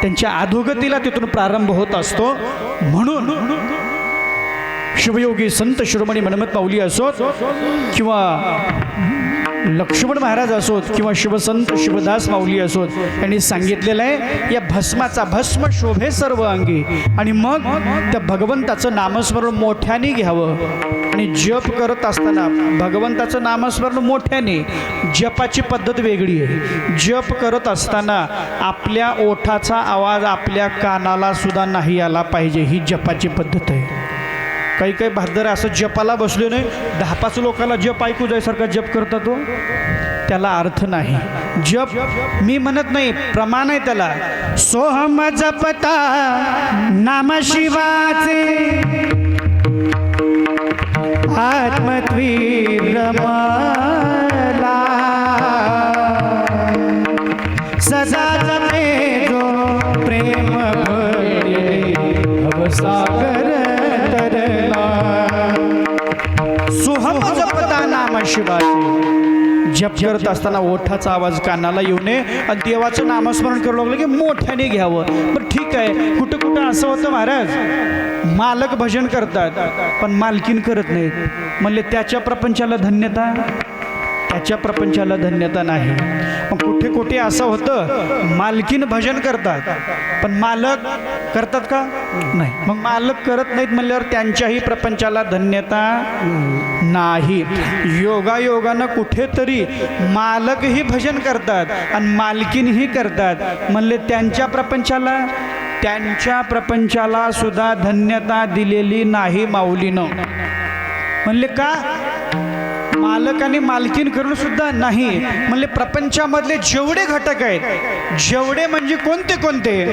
त्यांच्या अधोगतीला तिथून प्रारंभ होत असतो। म्हणून शिवयोगी संत शिरोमणी मनमत माऊली असोत किंवा लक्ष्मण महाराज असोत किंवा शिवसंत शिवदास माऊली असोत, यांनी सांगितलेलं आहे या भस्माचा भस्म शोभे सर्व अंगी, आणि मग त्या भगवंताचं नामस्मरण मोठ्याने घ्यावं। आणि जप करत असताना भगवंताचं नामस्मरण मोठ्याने, जपाची पद्धत वेगळी आहे। जप करत असताना आपल्या ओठाचा आवाज आपल्या कानाला सुद्धा नाही आला पाहिजे, ही जपाची पद्धत आहे। काही काही भादर असं जपाला बसले नाही, 10-5 लोकांना जप ऐकू जायसारखा जप करतात तो, त्याला अर्थ नाही। जप मी म्हणत नाही, प्रमाण आहे त्याला। सोहम जपता नाम शिवाचे आत्मत्वीर रमला, सदा जपे जो प्रेम भरे भवसागर तरला। सोहम जपता नाम शिवाचे, जप करत असताना ओठाचा आवाज कानाला येऊ नये आणि देवाचं नामस्मरण करू लागलं की मोठ्याने घ्यावं। बरं ठीक आहे, कुठं कुठं असं होतं महाराज, मालक भजन करतात पण मालकीन करत नाहीत, म्हणले त्याच्या प्रपंचाला धन्यता, त्याच्या प्रपंचाला धन्यता नाही। मग कुठे कुठे असं होतं, मालकीन भजन करतात पण मालक करतात का नाही, मग मालक करत नाहीत म्हणल्यावर त्यांच्याही प्रपंचाला धन्यता नाही। योगायोगानं कुठेतरी मालकही भजन करतात आणि मालकीनही करतात, म्हणले त्यांच्या प्रपंचाला सुद्धा धन्यता दिलेली नाही माऊलीनं। म्हणले का? मालक आणि मालकीन करून सुद्धा नाही, म्हणले प्रपंचामधले जेवढे घटक आहेत, जेवढे म्हणजे कोणते कोणते,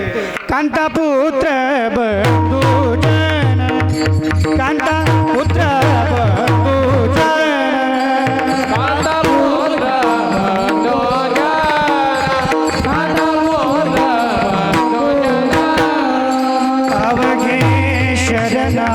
कांता पुत्र बंधुजन, कांता पुत्र बंधुजन, कांता पुत्र बंधुजन, कांता पुत्र बंधुजन, अवघे शरणा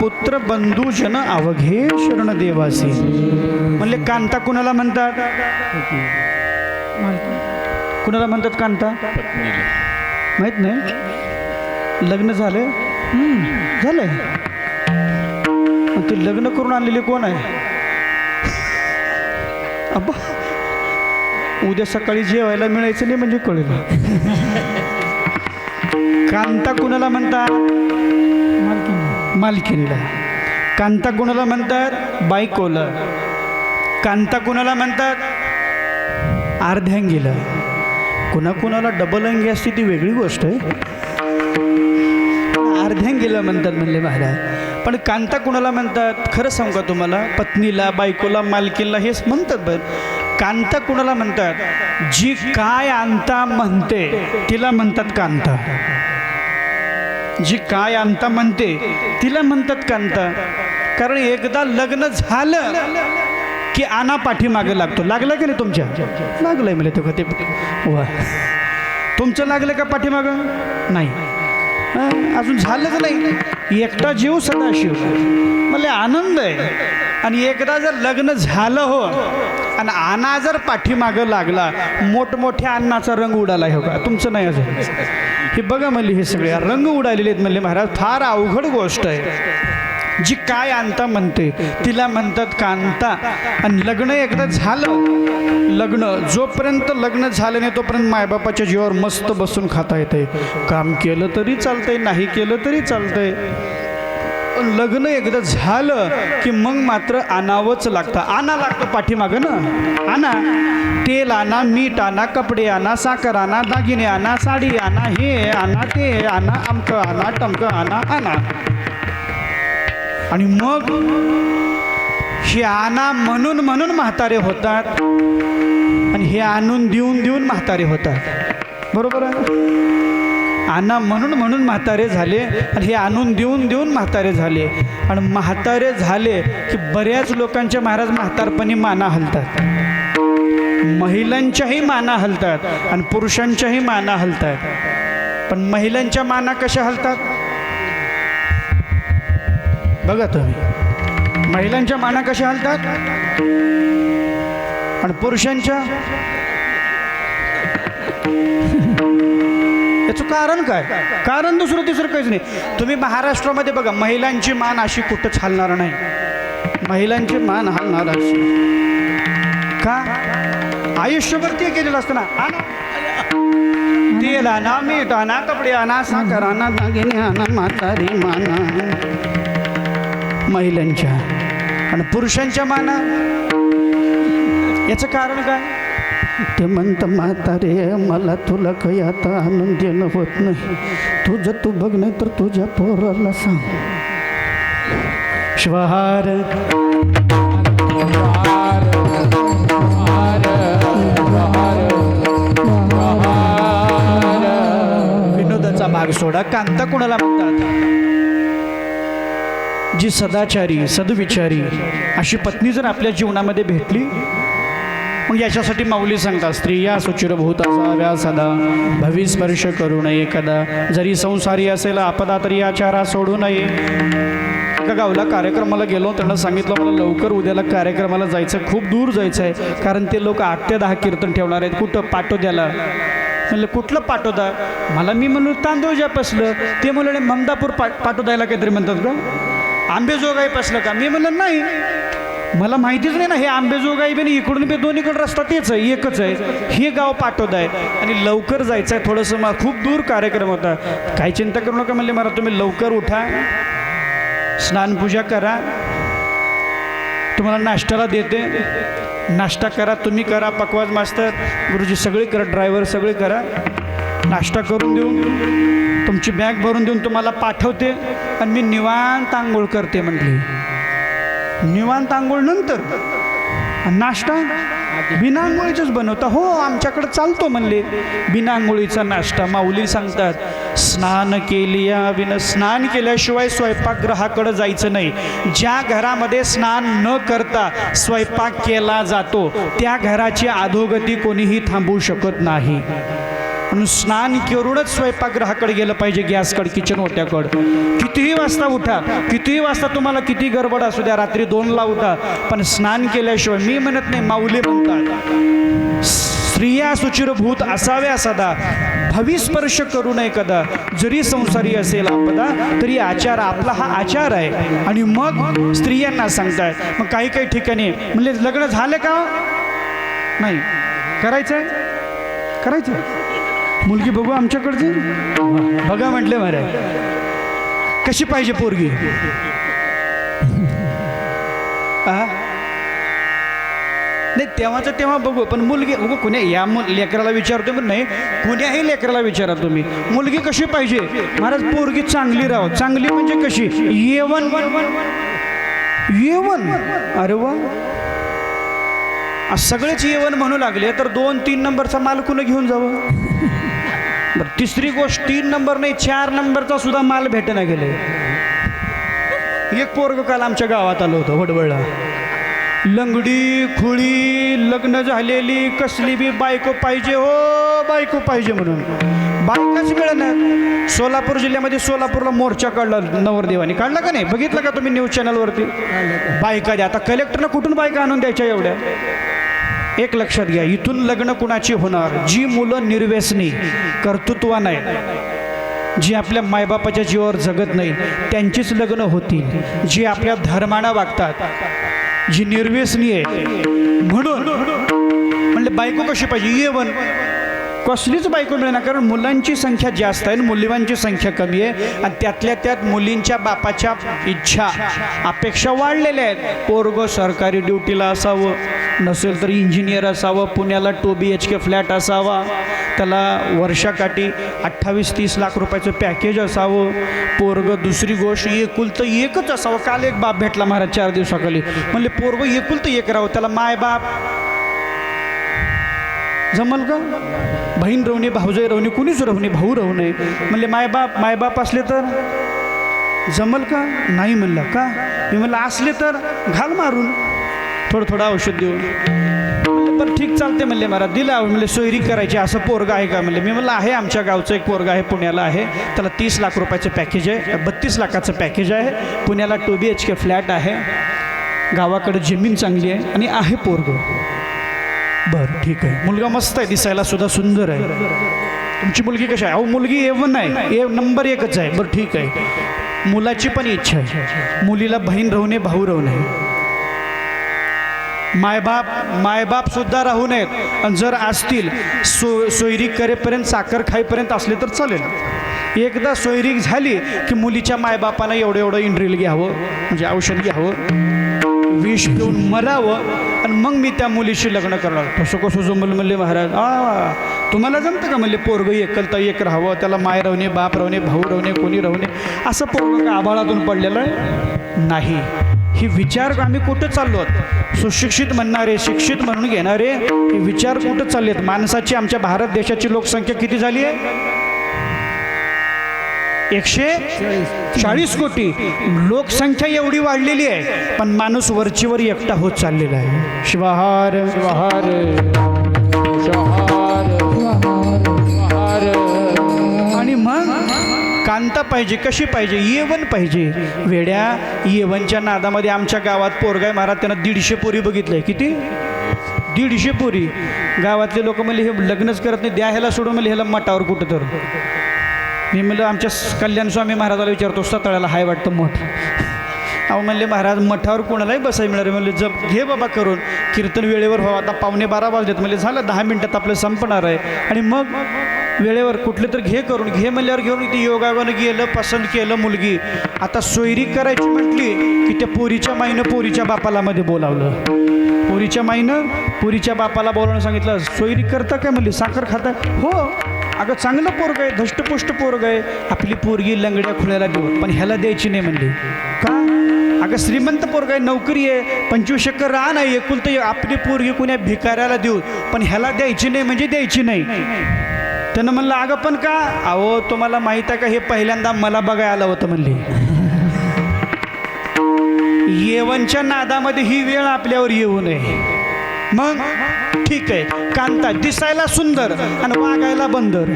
पुत्र बंधुजन अवघे शरण देवासी। म्हणले कांता कुणाला म्हणतात? कुणाला म्हणतात कांता? माहित नाही? लग्न झाले? झालंय। ते लग्न करून आणलेले कोण आहे? अब्बा, उद्या सकाळी जेवायला मिळायचं नाही म्हणजे कळेल। कांता कुणाला म्हणतात? मालकीनला। कांता कुणाला म्हणतात? बायकोला। कांता कुणाला म्हणतात? अर्ध्यांगीला। कुणाकुणाला डबल अंगी असते ती वेगळी गोष्ट आहे, अर्ध्यांगीला म्हणतात म्हणले महाराज। पण कांता कुणाला म्हणतात? खरं सांगू का तुम्हाला, पत्नीला, बायकोला, मालकीनला हेच म्हणतात। बरं, कांता कुणाला म्हणतात? जी काय आणता म्हणते तिला म्हणतात कांता। जी काय आणता म्हणते तिला म्हणतात कांता। कारण एकदा लग्न झालं की आणा पाठीमागे लागतो। लागला की नाही तुमच्या? लागलंय मला तो ते वा, तुमचं लागलं का पाठीमागं? नाही, अजून झालंच नाही। एकटा जीव सदाशिव, मला आनंद आहे। आणि एकदा जर लग्न झालं हो आणि आणा जर पाठीमागं लागला, मोठमोठ्या अन्नाचा रंग उडाला हो का? तुमचं नाही अजून, हे बघा म्हणले हे सगळे रंग उडालेले आहेत म्हणले महाराज। फार अवघड गोष्ट आहे, जी काय आणता म्हणते तिला म्हणतात कांता. आणि लग्न एकदा झालं, लग्न जोपर्यंत लग्न झालं नाही तोपर्यंत मायबापाच्या जीवावर मस्त बसून खाता येते. काम केलं तरी चालतंय, नाही केलं तरी चालतंय. पण लग्न एकदा झालं की मग मात्र आणावंच लागतं. आणा लागतं पाठीमागं ना. आणा, तेल आणा, मीठ आणा, कपडे आणा, साखर आणा, दागिने आणा, साडी आणा, हे आणा, ते आणा, अमकं आणा, टमकं आणा, आणा. आणि मग हे आणा म्हणून म्हणून म्हातारे होतात आणि हे आणून देऊन देऊन म्हातारे होतात. बरोबर आहे? आणा म्हणून म्हणून म्हातारे झाले आणि हे आणून देऊन देऊन म्हातारे झाले. आणि म्हातारे झाले की बऱ्याच लोकांच्या महाराज म्हातारपणी माना हलतात. महिलांच्याही माना हलतात आणि पुरुषांच्याही माना हलतात. पण महिलांच्या माना कशा हलतात बघा तुम्ही. महिलांच्या माना कशा हलतात आणि पुरुषांच्या. याचं कारण काय? कारण दुसरं तिसरं काहीच नाही. तुम्ही महाराष्ट्रामध्ये बघा, महिलांची मान अशी कुठंच हलणार नाही. महिलांची मान हलणार अशी का? आयुष्यभर ते केलेलं असतं ना. तेल आणा, मीठ आणा, कपडे आणा, साखर आणा, दागिने आणा, म्हातारी माना महिलांच्या. आणि पुरुषांच्या माना. याचं कारण काय? ते म्हणत म्हातारे मला तुला काही आता आनंद देणं होत नाही, तुझं तू बघ नाही तर तुझ्या पोराला सांग. श्वहार विनोदाचा भाग सोडा. कांता कोणाला म्हणतात? जी सदाचारी सद्विचारी अशी पत्नी जर आपल्या जीवनामध्ये भेटली, मग याच्यासाठी माऊली सांगतात स्त्रिया सुचिरभूत असाव्या सदा, भविस्पर्श करू नये कदा, जरी संसारी असेल आपदा तरी आचारा सोडू नये. एका गावला कार्यक्रमाला गेलो, त्यांना सांगितलं मला लवकर उद्याला कार्यक्रमाला जायचं, खूप दूर जायचं आहे, कारण ते लोक 8 ते 10 कीर्तन ठेवणार आहेत. कुठं? पाटोद्याला. म्हणलं कुठलं पाटोदा? मला मी म्हणून तांदूळजा पसलं. ते म्हणले ममदापूर पाटोद्याला काहीतरी म्हणतात का? आंबेजोगाई पसलं का? मी म्हणलं नाही, मला माहितीच नाही ना. हे आंबेजोगाई बी नाही, इकडून बी दोन्हीकडे रस्ता तेच आहे, एकच आहे. हे गाव पाटोदा आहे आणि लवकर जायचं आहे थोडंसं. मग खूप दूर कार्यक्रम होता. काही चिंता करू नका म्हणले, मला तुम्ही लवकर उठा, स्नानपूजा करा, तुम्हाला नाश्त्याला देते, नाश्ता करा, तुम्ही करा, पकवाज मास्तर गुरुजी सगळे करा, ड्रायव्हर सगळे करा, नाश्ता करून देऊन तुमची बॅग भरून देऊन तुम्हाला पाठवते आणि मी निवांत आंघोळ करते म्हटली. निवांत आंघोळ नंतर नाश्ता बिना आंघोळीचंच बनवता? हो, आमच्याकडे चालतो म्हणले बिना आंघोळीचा नाश्ता. माऊली सांगतात स्नान स्नान केल्याशिवाय स्वयंपाकगृहाकडे जायचं नाही. ज्या घरामध्ये स्नान न करता स्वयंपाक केला जातो त्या घराची अधोगती कोणीही थांबवू शकत नाही. म्हणून स्नान करूनच स्वयंपाकगृहाकडे गेलं पाहिजे, गॅसकडे, किचन ओट्याकडं. कितीही वाजता उठा, कितीही वाजता तुम्हाला किती गडबड असू द्या, रात्री 2ला उठा, पण स्नान केल्याशिवाय. मी म्हणत नाही, माऊली म्हणतात स्त्रिया सुचिरभूत असाव्या सदा, भविस्पर्श करू नये कदा, जरी संसारी असेल आपदा तरी आचार. आपला हा आचार आहे. आणि मग स्त्रियांना सांगतायत. मग काही काही ठिकाणी म्हणजे लग्न झालं का नाही, करायचंय करायचं, मुलगी बघू आमच्याकडची, बघा म्हटले महाराज कशी पाहिजे पोरगी. नाही तेव्हाचं तेव्हा बघू, पण मुलगी बघू. कुण्या या लेकराला विचारतो पण नाही, कुण्याही लेकराला विचारा तुम्ही मुलगी कशी पाहिजे. महाराज पोरगी चांगली राहो. चांगली म्हणजे कशी? येवन येवन. अरे वा, सगळेच येवन म्हणू लागले तर 2-3 नंबरचा माल कुणं घेऊन जावं. बरं, तिसरी गोष्ट 3 नंबर नाही 4 नंबरचा सुद्धा माल भेटेना गेले. एक पोरग काल आमच्या गावात आलं होतं वडवळला, लंगडी खुळी, लग्न झालेली, कसली बी बायको पाहिजे, हो बायको पाहिजे म्हणून. बायकाच मिळणार. सोलापूर जिल्ह्यामध्ये सोलापूरला मोर्चा काढला नवरदेवानी, काढला का नाही? बघितलं का तुम्ही न्यूज चॅनलवरती? बायका द्या. आता कलेक्टरला कुठून बायका आणून द्यायच्या एवढ्या? एक लक्षात घ्या, इथून लग्न कुणाची होणार? जी मुलं निर्व्यसनी, कर्तृत्व नाही, जी आपल्या मायबापाच्या जीवावर जगत नाही त्यांचीच लग्न होतील, जी आपल्या धर्मानं वागतात, जी निर्व्यसनी आहे. म्हणून म्हणले बायको कशी पाहिजे, येवन कसलीच बायको मिळेना, कारण मुलांची संख्या जास्त आहे आणि मुलींची संख्या कमी आहे. आणि त्यातल्या त्यात मुलींच्या बापाच्या इच्छा अपेक्षा वाढलेल्या आहेत. पोरगं सरकारी ड्युटीला असावं, नसेल तर इंजिनियर असावं, पुण्याला 2 BHK फ्लॅट असावा, त्याला वर्षाकाठी 28-30 लाख रुपयाचं पॅकेज असावं, पोरगं दुसरी गोष्ट एकुलतं एकच असावं. काल एक बाप भेटला महाराज 4 दिवसाखाली, म्हणले पोरगं एकुलतं एक राहावं, त्याला माय बाप जमल का, बहीण रवणे भाऊजाई रवणे कुणीच रवणे, भाऊ रवणे. म्हणले मायबाप असले तर जमल का, नाही म्हणलं का. मी म्हणलं असले तर घाल मारून थोडं औषध देऊन. बरं ठीक चालते म्हणले महाराज, दिला म्हणले सोयरी करायची, असं पोरगा आहे का म्हणले. मी म्हणलं आहे, आमच्या गावचं एक पोरगा आहे, पुण्याला आहे, त्याला 30 लाख रुपयाचं पॅकेज आहे, 32 लाखाचं पॅकेज आहे, पुण्याला 2 BHK फ्लॅट आहे, गावाकडे जमीन चांगली आहे आणि आहे पोरगं. बरं ठीक आहे, मुलगा मस्त आहे, दिसायला सुद्धा सुंदर आहे. तुमची मुलगी कशी आहे, अहो मुलगी A1 आहे, नंबर 1च आहे. बरं ठीक आहे, मुलाची पण इच्छा आहे, मुलीला बहीण राहूने भाऊ राहू नये, मायबाप सुद्धा राहू नयेत. आणि जर असतील सोयरीक करेपर्यंत साखर खाईपर्यंत असले तर चालेल. एकदा सोयरीक झाली की मुलीच्या मायबापानं एवढं इंड्रिल घ्यावं, म्हणजे औषध घ्यावं, विष पिऊन मरावं, आणि मग मी त्या मुलीशी लग्न करणार. तसं कसं जमलं म्हणले महाराज. तुम्हाला जमतं का म्हणले, पोरगं एकलता एक राहावं, त्याला माय राहणे बाप राहणे भाऊ राहणे कोणी राहणे, असं पोरगं का आभाळातून पडलेलं आहे नाही. ही विचार आम्ही कुठं चाललो आहोत, सुशिक्षित म्हणणारे शिक्षित म्हणून घेणारे हे विचार कुठं चालले आहेत. माणसाची आमच्या भारत देशाची लोकसंख्या किती झाली आहे, 140 कोटी. लोकसंख्या एवढी वाढलेली आहे, पण माणूस वरचीवर एकटा होत चाललेला आहे. शिवाहार शिवाहार आणि मग कांता पाहिजे, कशी पाहिजे, A1 पाहिजे. वेड्या A1च्या नादामध्ये आमच्या गावात पोरगाय महाराज, त्यानं 150 पोरी बघितलंय. किती, 150 पोरी. गावातले लोक म्हणले हे लग्नच करत नाही, द्या ह्याला सोडून, म्हणले ह्याला मठावर कुठं तर. मी म्हणलं आमच्या कल्याण स्वामी महाराजाला विचारतो, सतळ्याला हाय वाटतं मठ. अहो म्हणले महाराज मठावर कोणालाही बसायला मिळणार. म्हणले जप घे बाबा करून, कीर्तन वेळेवर व्हावं, आता 11:15 वाजलेत. म्हणजे झालं 10 मिनटात आपलं संपणार आहे. आणि मग वेळेवर कुठले तर घे करून, घे म्हणल्यावर घेऊन ते योगायोगानं गेलं, पसंत केलं मुलगी. आता सोयरी करायची म्हटली की त्या पोरीच्या माईनं पोरीच्या बापाला मध्ये बोलावलं. पोरीच्या माईनं पोरीच्या बापाला बोलावून सांगितलं, सोयरी करता काय म्हणली, साखर खाता. हो अगं चांगलं पोरग आहे, धष्टपुष्ट पोरग आहे, आपली पोरगी लंगड्या खुल्याला देऊ, पण ह्याला द्यायची नाही म्हणली. का, अगं श्रीमंत पोरग आहे, नोकरी आहे, 25 एकर रान आहे, एकुलतं आपली पोरगी कुण्या भिकाऱ्याला देऊ, पण ह्याला द्यायची नाही म्हणजे द्यायची नाही. त्यानं म्हणलं अगं पण का, अहो तुम्हाला माहीत आहे का, हे पहिल्यांदा मला बघायला आलं होतं म्हणली. A1च्या नादामध्ये ही वेळ आपल्यावर येऊ नये. मग ठीक आहे, कांता दिसायला सुंदर आणि वागायला बंदर.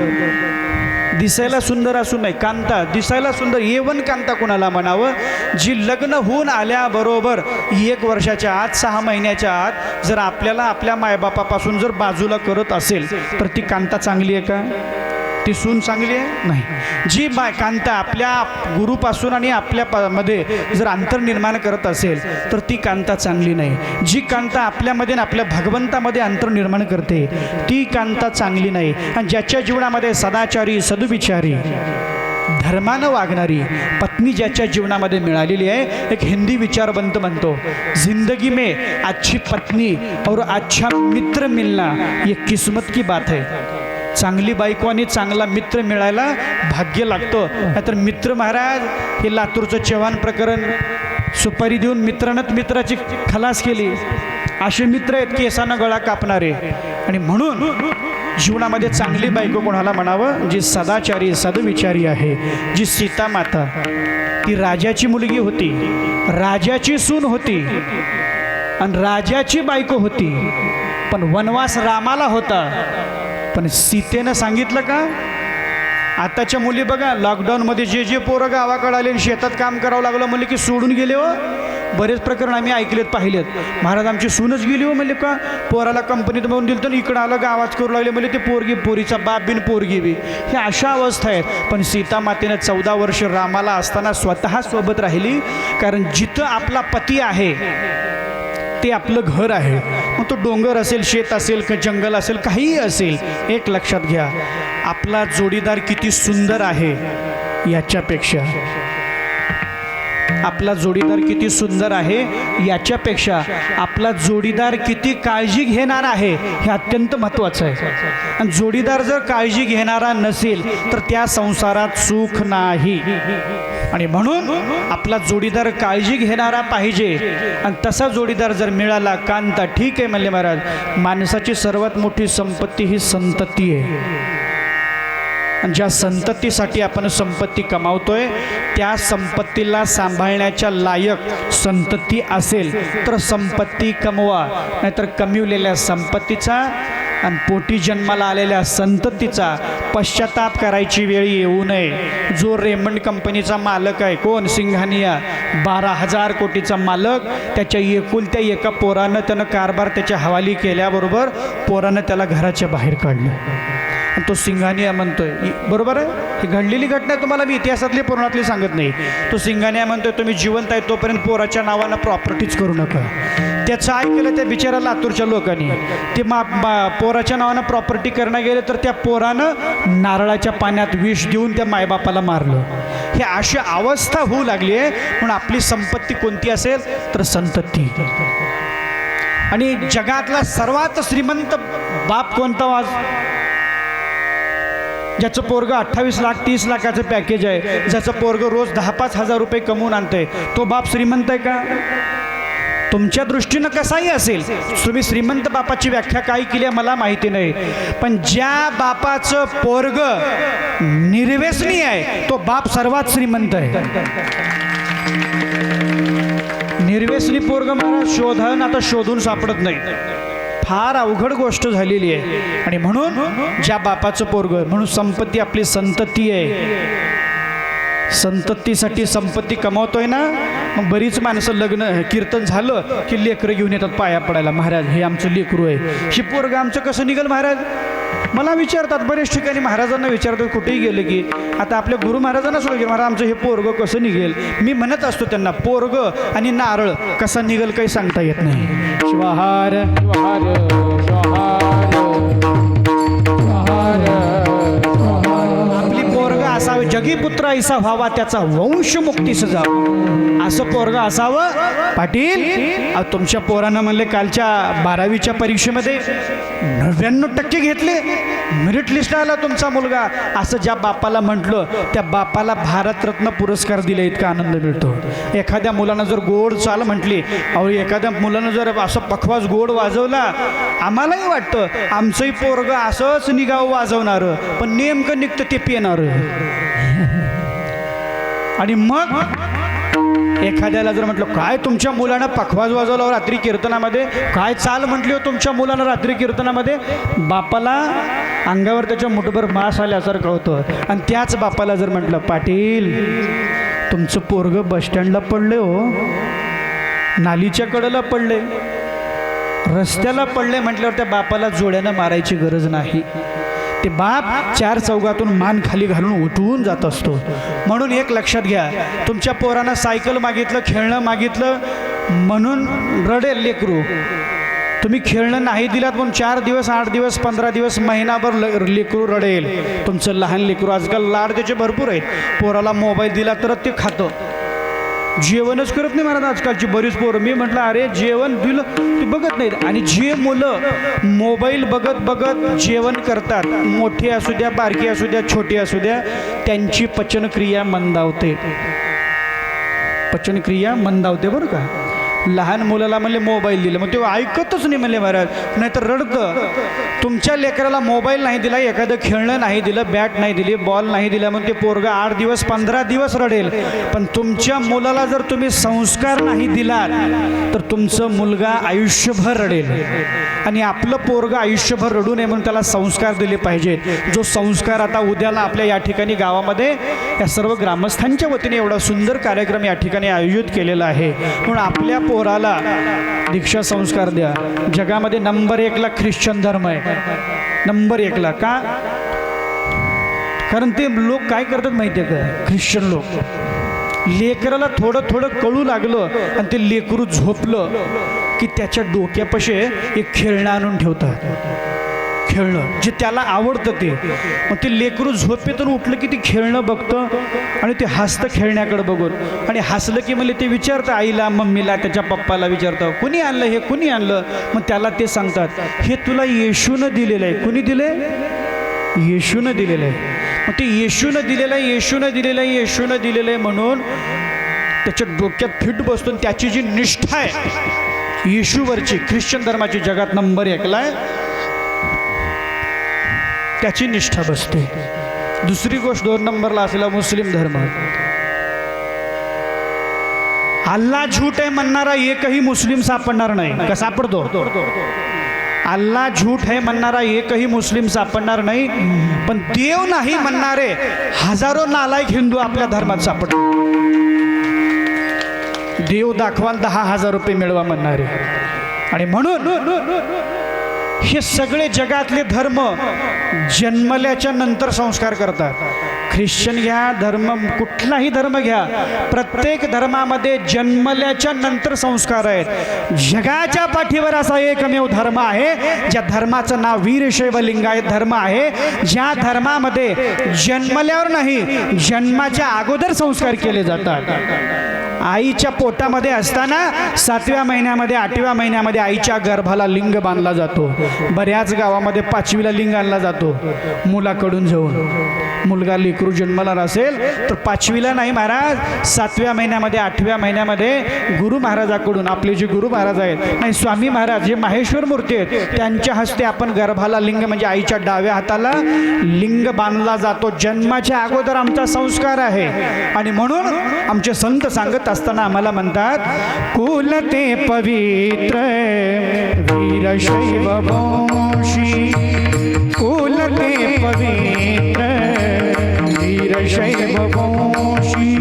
दिसायला सुंदर असून नाही, कांता दिसायला सुंदर. A1 कांता कोणाला म्हणावं, जी लग्न होऊन आल्याबरोबर 1 वर्षाच्या आत 6 महिन्याच्या आत जर आपल्याला आपल्या मायबापापासून जर बाजूला करत असेल तर ती कांता चांगली आहे का, ती सून चांगली आहे नाही. जी कांता आपल्या गुरुपासून आणि आपल्या मध्ये जर अंतर निर्माण करत असेल तर ती कांता चांगली नाही. जी कांता आपल्यामध्ये आणि आपल्या भगवंतामध्ये अंतर निर्माण करते ती कांता चांगली नाही. आणि ज्याच्या जीवनामध्ये सदाचारी सद्विचारी धर्मानं वागणारी पत्नी ज्याच्या जीवनामध्ये मिळालेली आहे, एक हिंदी विचारवंत म्हणतो, जिंदगी में अच्छी पत्नी और अच्छा मित्र मिलना ये किस्मत की बात है. चांगली बायको आणि चांगला मित्र मिळायला भाग्य लागतं. नाहीतर मित्र महाराज, हे लातूरचं चव्हाण प्रकरण, सुपारी देऊन मित्रानंच मित्राची खलास केली. असे मित्र आहेत केसानं गळा कापणारे. आणि म्हणून जीवनामध्ये चांगली बायको कोणाला म्हणावं, जी सदाचारी सद्विचारी आहे. जी सीता माता, ती राजाची मुलगी होती, राजाची सून होती आणि राजाची बायको होती, पण वनवास रामाला होता. पण सीतेनं सांगितलं का, आताच्या मुली बघा, लॉकडाऊनमध्ये जे पोरं गावाकडे आले आणि शेतात काम करावं लागलं म्हणले की सोडून गेले हो. बरेच प्रकरण आम्ही ऐकलेत पाहिलेत. महाराज आमची सूनच गेली हो म्हणले का, पोराला कंपनीत म्हणून दिलं तर इकडं आलं गावात करू लागले म्हणजे ते पोरगी पोरीचा बाप बिन पोरगी बी, हे अशा अवस्था आहेत. पण सीता मातेनं 14 वर्ष रामाला असताना स्वतः सोबत राहिली, कारण जिथं आपला पती आहे ते आपलं घर आहे. मग तो डोंगर असेल, शेत असेल, का जंगल असेल, काहीही असेल, एक लक्षात घ्या, आपला जोडीदार किती सुंदर आहे याच्यापेक्षा, आपला जोडीदार किती सुंदर आहे याच्यापेक्षा आपला जोडीदार किती काळजी घेणार आहे हे अत्यंत महत्त्वाचं आहे. आणि जोडीदार जर काळजी घेणारा नसेल तर त्या संसारात सुख नाही. आणि म्हणून आपला जोडीदार काळजी घेणारा पाहिजे. आणि तसा जोडीदार जर मिळाला, कांता ठीक आहे म्हणले महाराज. माणसाची सर्वात मोठी संपत्ती ही संतती आहे. आणि ज्या संततीसाठी आपण संपत्ती कमावतोय त्या संपत्तीला सांभाळण्याच्या लायक संतती असेल तर संपत्ती कमवा, नाहीतर कमविलेल्या संपत्तीचा आणि पोटी जन्माला आलेल्या संततीचा पश्चाताप करायची वेळ येऊ नये. जो रेमंड कंपनीचा मालक आहे, कोण, सिंघानिया, 12,000 कोटीचा मालक, त्याच्या एकुलत्या एका पोरानं त्यानं कारभार त्याच्या हवाली केल्याबरोबर पोरानं त्याला घराच्या बाहेर काढलं. आणि तो सिंघानिया म्हणतोय, बरोबर आहे, ही घडलेली घटना आहे, तुम्हाला मी इतिहासातली पुराणातली सांगत नाही. तो सिंघानिया म्हणतोय तुम्ही जिवंत आहे तोपर्यंत पोराच्या नावानं प्रॉपर्टीच करू नका. त्याचं ऐकलं त्या बिचारा लातूरच्या लोकांनी. ते पोराच्या नावानं प्रॉपर्टी करणं गेले तर त्या पोरानं नारळाच्या पाण्यात विष देऊन त्या मायबापाला मारलं. ही अशी अवस्था होऊ लागली आहे. म्हणून आपली संपत्ती कोणती असेल तर संतती. आणि जगातला सर्वात श्रीमंत बाप कोणता? ज्याचं पोरगं 28 लाख 30 लाखाचं पॅकेज आहे, ज्याचं पोरगं रोज 10-5 हजार रुपये कमवून आणतंय, तो बाप श्रीमंत आहे का? तुमच्या दृष्टीनं कसाही असेल, तुम्ही श्रीमंत बापाची व्याख्या काय केली आहे मला माहिती नाही, पण ज्या बापाचं पोरगं निर्व्यसनी आहे तो बाप सर्वात श्रीमंत आहे. निर्व्यसनी पोरगं मला शोधन आता शोधून सापडत नाही, फार अवघड गोष्ट झालेली आहे. आणि म्हणून ज्या बापाचं पोरगं, म्हणून संपत्ती आपली संतती आहे. संततीसाठी संपत्ती कमावतोय ना, मग बरीच माणसं लग्न कीर्तन झालं की लेकरं घेऊन येतात पाया पडायला, महाराज हे आमचं लेकरू आहे, ही पोरगं आमचं कसं निघेल महाराज. मला विचारतात बरेच ठिकाणी, महाराजांना विचारतात कुठेही गेले की, आता आपल्या गुरु महाराजांना सुद्धा महाराज आमचं हे पोरगं कसं निघेल. मी म्हणत असतो त्यांना, पोरगं आणि नारळ कसा निघेल काही सांगता येत नाही. शिवाहार आपली पोरगं असावं, जगीपुत्र ऐसा व्हावा, त्याचा वंश मुक्तीस जावं, असं पोरगं असावं. पाटील तुमच्या पोरानं म्हणले कालच्या 12वीच्या परीक्षेमध्ये 99% घेतले, मेरिट लिस्ट आला तुमचा मुलगा, असं ज्या बापाला म्हटलं त्या बापाला भारतरत्न पुरस्कार दिले इतका आनंद मिळतो. एखाद्या मुलानं जर गोड चाल म्हटली, अहो एखाद्या मुलानं जर असं पखवाज गोड वाजवला, आम्हालाही वाटतं आमचंही पोरगं असंच निघावं वाजवणारं, पण नेमकं निघतं ते पिणारं. आणि मग एखाद्याला जर म्हटलं काय तुमच्या मुलानं पखवाज वाजवला रात्री कीर्तनामध्ये, काय चाल म्हटली हो तुमच्या मुलानं रात्री कीर्तनामध्ये, बापाला अंगावर त्याच्या मुठभर मास आल्यासारखं होतं. आणि त्याच बापाला जर म्हटलं पाटील तुमचं पोरगं बसस्टँडला पडले हो, नालीच्या कडेला पडले, रस्त्याला पडले, म्हटल्यावर त्या बापाला जोड्यानं मारायची गरज नाही. ते बाप 4 चौघातून मान खाली घालून उठवून जात असतो. म्हणून एक लक्षात घ्या, तुमच्या पोरानं सायकल मागितलं, खेळणं मागितलं म्हणून रडेल लेकरू, तुम्ही खेळणं नाही दिलात म्हणून 4 दिवस 8 दिवस 15 दिवस महिनाभर लेकरू रडेल. तुमचं लहान लेकरू, आजकाल लाड त्याचे भरपूर आहेत, पोराला मोबाईल दिला तरच ते खातं, जेवणच करत नाही महाराज आजकालची बरीच पोरं. मी म्हटलं अरे जेवण दिलं ते बघत नाहीत. आणि जे मुलं मोबाईल बघत बघत जेवण करतात, मोठी असू द्या बारकी असू द्या छोटी असू द्या, त्यांची पचनक्रिया मंदावते, पचनक्रिया मंदावते बरं का. लहान मुलाला म्हणले मोबाईल दिलं, मग ते ऐकतच नाही म्हणले महाराज, नाहीतर रडतं. तुमच्या लेकराला मोबाईल नाही दिला, एखादं खेळणं नाही दिलं, बॅट नाही दिली, बॉल नाही दिला, मग ते पोरगं 8 दिवस 15 दिवस रडेल. पण तुमच्या मुलाला जर तुम्ही संस्कार नाही दिलात तर तुमचं मुलगा आयुष्यभर रडेल. आणि आपलं पोरगं आयुष्यभर रडू नये म्हणून त्याला संस्कार दिले पाहिजेत. जो संस्कार आता उद्याला आपल्या या ठिकाणी गावामध्ये या सर्व ग्रामस्थांच्या वतीने एवढा सुंदर कार्यक्रम या ठिकाणी आयोजित केलेला आहे. म्हणून आपल्या पोराला दीक्षा संस्कार द्या. जगामध्ये नंबर 1ला ख्रिश्चन धर्म आहे, नंबर 1ला. का? कारण ते लोक काय करतात माहिती आहे का? ख्रिश्चन लोक लेकराला थोडं थोडं कळू लागलं आणि ते लेकरू झोपलं की त्याच्या डोक्यापाशी एक खेळणं आणून ठेवतात. खेळणं जे त्याला आवडतं ते. मग ते लेकरू झोपेतून उठलं की ते खेळणं बघतं आणि ते हसतं खेळण्याकडे बघून. आणि हसलं की मला ते विचारतं आईला, मम्मीला, त्याच्या पप्पाला विचारतं कुणी आणलं हे, कुणी आणलं. मग त्याला ते सांगतात हे तुला येशूनं दिलेलं आहे. कुणी दिले? येशूनं दिलेलं आहे. मग ते येशूनं दिलेलं आहे, येशूनं दिलेलं आहे, येशूनं दिलेलं आहे म्हणून त्याच्या डोक्यात फिट बसतो. त्याची जी निष्ठा आहे येशूवरची, ख्रिश्चन धर्माची जगात नंबर 1ला आहे, त्याची निष्ठा बसते. दुसरी गोष्ट 2 नंबरला असलेला मुस्लिम धर्म. अल्लाह झूठ आहे म्हणणारा एकही मुस्लिम सापडणार नाही. का सापडतो? अल्लाह झूठ आहे म्हणणारा एकही मुस्लिम सापडणार नाही. पण देव नाही म्हणणारे हजारो नालायक हिंदू आपल्या धर्मात सापडतात. देव दाखवा 10,000 रुपये मिळवा म्हणणारे. आणि म्हणून हे सगळे जगातले धर्म जन्मल्याच्या नंतर संस्कार करतात. ख्रिश्चन घ्या, धर्म कुठलाही धर्म घ्या, प्रत्येक धर्मामध्ये जन्मल्याच्या नंतर संस्कार आहेत. जगाच्या पाठीवर असा एकमेव धर्म आहे ज्या धर्माचं नाव वीरशैव लिंगायत धर्म आहे. ज्या धर्मामध्ये जन्मल्यावर नाही, जन्माच्या अगोदर संस्कार केले जातात. आईच्या पोटामध्ये असताना 7व्या महिन्यामध्ये 8व्या महिन्यामध्ये आईच्या गर्भाला लिंग बांधला जातो. बऱ्याच गावामध्ये 5वीला लिंग आणला जातो मुलाकडून जाऊन. मुलगा लेकरू जन्मला असेल तर 5वीला नाही महाराज, 7व्या महिन्यामध्ये 8व्या महिन्यामध्ये गुरु महाराजाकडून, आपले जे गुरु महाराज आहेत, नाही स्वामी महाराज जे माहेश्वर मूर्ती आहेत, त्यांच्या हस्ते आपण गर्भाला लिंग म्हणजे आईच्या डाव्या हाताला लिंग बांधला जातो. जन्माच्या अगोदर आमचा संस्कार आहे. आणि म्हणून आमचे संत सांगत असताना आम्हाला म्हणतात कुल ते पवित्र वीरशैव वंशी, कुल ते पवित्र वीरशैव वंशी.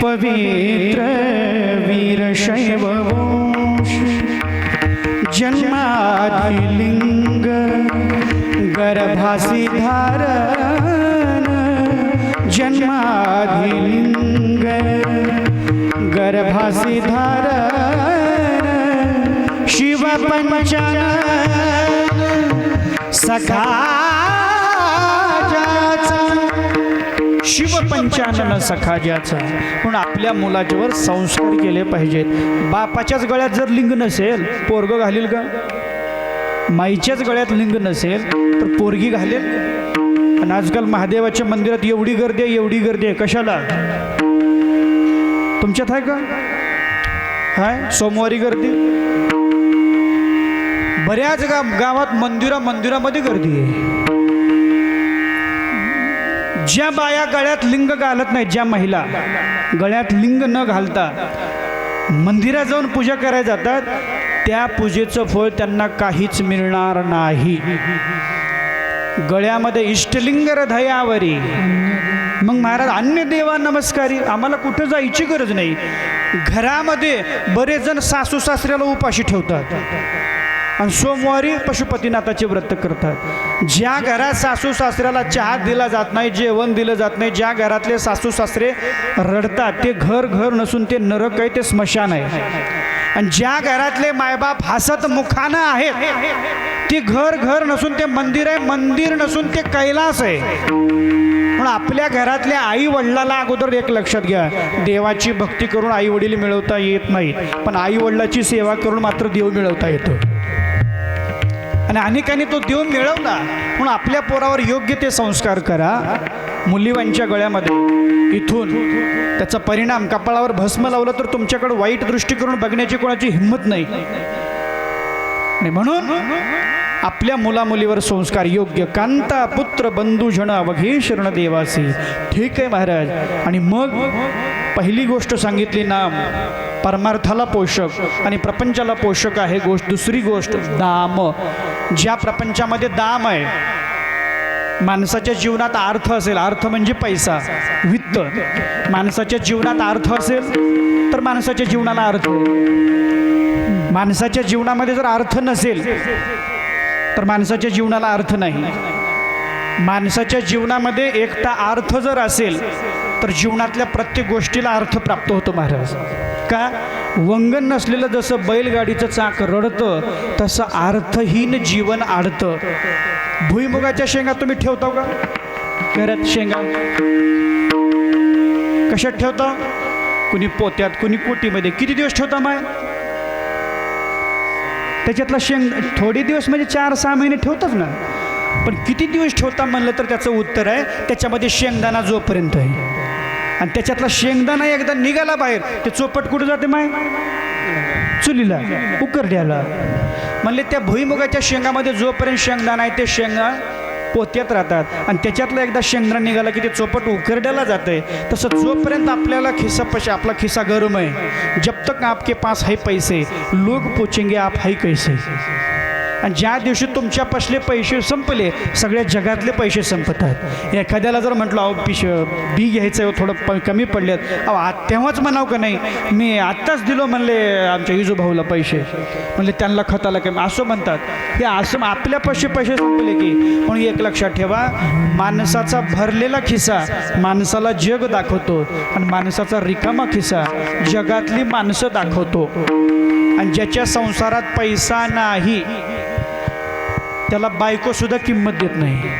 पवित्र वीरशैव वंशी, जन्मादि लिंग गर्भासी धारण, जन्मादि लिंग गर्भासी धारण, शिव पंचानन सखा शिव पंचानन सखा ज्याचा. म्हणून आपल्या मुलाच्यावर संस्कार केले पाहिजेत. बापाच्याच गळ्यात जर लिंग नसेल पोरग घालील का? माईच्याच गळ्यात लिंग नसेल तर पोरगी घालेल? आणि आजकाल महादेवाच्या मंदिरात एवढी गर्दी आहे, एवढी गर्दी आहे, कशाला? तुमच्यात आहे का? हाय सोमवारी गर्दी. बऱ्याच गावात मंदिरामध्ये गर्दी आहे. ज्या बाया गळ्यात लिंग घालत नाही, ज्या महिला गळ्यात लिंग न घालता मंदिरात जाऊन पूजा करायला जातात, त्या पूजेचं फळ त्यांना काहीच मिळणार नाही. गळ्यामध्ये इष्टलिंग हृदयावरी मग महाराज अन्य देवा नमस्कारी, आम्हाला कुठं जायची गरज नाही. घरामध्ये बरेच जण सासू सासऱ्याला उपाशी ठेवतात आणि सोमवारी पशुपतीनाथाचे व्रत करतात. ज्या घरात सासू सासऱ्याला चहा दिला जात नाही, जेवण दिलं जात नाही, ज्या घरातले सासू सासरे रडतात ते घर नसून ते नरक आहे, ते स्मशान आहे. आणि ज्या घरातले मायबाप हसत मुखानं आहेत ते घर नसून ते मंदिर आहे, मंदिर नसून ते कैलास आहे. म्हणून आपल्या घरातल्या आई वडिलाला अगोदर एक लक्षात घ्या, देवाची भक्ती करून आई वडील मिळवता येत नाहीत, पण आई वडिलाची सेवा करून मात्र देव मिळवता येतो. आणि अनेकांनी तो देव मिळवला. म्हणून आपल्या पोरावर योग्य ते संस्कार करा. मुलीवांच्या गळ्यामध्ये इथून त्याचा परिणाम, कपाळावर भस्म लावलं तर तुमच्याकडे वाईट दृष्टी करून बघण्याची कोणाची हिंमत नाही. आणि म्हणून आपल्या मुलामुलीवर संस्कार योग्य. कांता पुत्र बंधू जन अवघे शरण देवासी. ठीक आहे महाराज. आणि मग पहिली गोष्ट सांगितली नाम, परमार्थाला पोषक आणि प्रपंचाला पोषक आहे गोष्ट. दुसरी गोष्ट दाम. ज्या प्रपंचामध्ये दाम आहे, माणसाच्या जीवनात अर्थ असेल, अर्थ म्हणजे पैसा, वित्त. माणसाच्या जीवनात अर्थ असेल तर माणसाच्या जीवनाला अर्थ. माणसाच्या जीवनामध्ये जर अर्थ नसेल तर माणसाच्या जीवनाला अर्थ नाही. माणसाच्या जीवनामध्ये एकटा अर्थ जर असेल तर जीवनातल्या प्रत्येक गोष्टीला अर्थ प्राप्त होतो महाराज. का? वंगण नसलेलं जसं बैलगाडीचं चाक रडतं तसं अर्थहीन जीवन आडतं. भुईमुगाच्या शेंगा तुम्ही ठेवता का घरात? शेंगा कशात ठेवता? कुणी पोत्यात, कुणी कोटीमध्ये. किती दिवस ठेवता माय? त्याच्यातला शेंग थोडे दिवस म्हणजे 4-6 महिने ठेवतात ना. पण किती दिवस ठेवता म्हणलं तर त्याचं उत्तर आहे त्याच्यामध्ये शेंगदाणा जोपर्यंत आहे. आणि त्याच्यातला शेंगदाणा एकदा निघाला बाहेर, ते चोपट कुठं जाते माय? चुलीला, उकरड्याला. म्हणले त्या भुईमुगाच्या शेंगामध्ये जोपर्यंत शेंगदाणा आहे ते शेंगा पोत्यात राहतात. आणि त्याच्यातला एकदा शेंगदाणा निघाला की ते चोपट उकरड्याला जाते. तसं जोपर्यंत आपल्याला आपला खिस्सा गरम आहे, जब तक आपके पास है पैसे लोग पूछेंगे आप है कैसे. आणि ज्या दिवशी तुमच्या पसले पैसे संपले, सगळ्या जगातले पैसे संपतात. एखाद्याला जर म्हटलं अहो बी घ्यायचं आहे, थोडं कमी पडलेत, अहो तेव्हाच म्हणावं का नाही, मी आत्ताच दिलो म्हणले आमच्या इजू भाऊला पैसे, म्हणले त्यांना खताला कमी, असं म्हणतात. हे असं आपल्या पैसे संपले की. म्हणून एक लक्षात ठेवा, माणसाचा भरलेला खिसा माणसाला जग दाखवतो आणि माणसाचा रिकामा खिसा जगातली माणसं दाखवतो. आणि ज्याच्या संसारात पैसा नाही त्याला बायको सुद्धा किंमत देत नाही.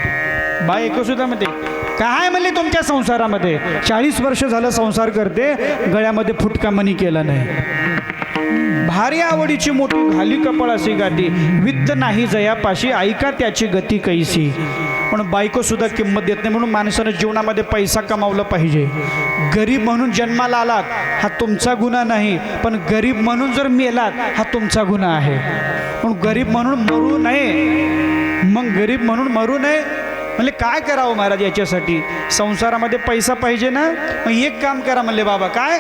बायको सुद्धा म्हणते काय म्हणले तुमच्या संसारामध्ये 40 वर्ष झालं संसार करते, गळ्यामध्ये फुटका मणी केला नाही. भारी आवडीची मोठी घाली कपाळाशी गाठी, वित्त नाही जयापाशी ऐका त्याची गती कैसी. म्हणून बायको सुद्धा किंमत देत नाही. म्हणून माणसानं जीवनामध्ये पैसा कमावला पाहिजे. गरीब म्हणून जन्माला आलात हा तुमचा गुन्हा नाही, पण गरीब म्हणून जर मेलात हा तुमचा गुन्हा आहे. म्हणून गरीब म्हणून मरू नये. मग गरीब म्हणून मरू नये म्हणले काय करावं महाराज? याच्यासाठी संसारामध्ये पैसा पाहिजे ना. मग एक काम करा म्हणले बाबा, काय?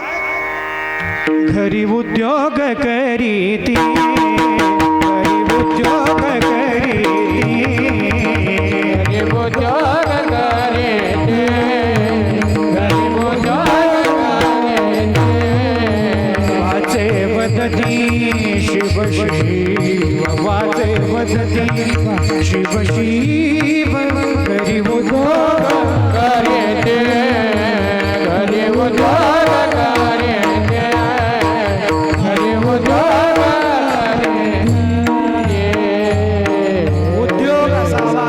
घरी उद्योग करीती, घरी उद्योग करीती, घरी उद्योग करीती, घरी उद्योग करीती. वाचे वदती शिव शिव, वाचे वदती शिव शिव, घरी उद्योग करीती, घरी उद्योग करीती, घरी उद्योग करीती. उद्योग असावा,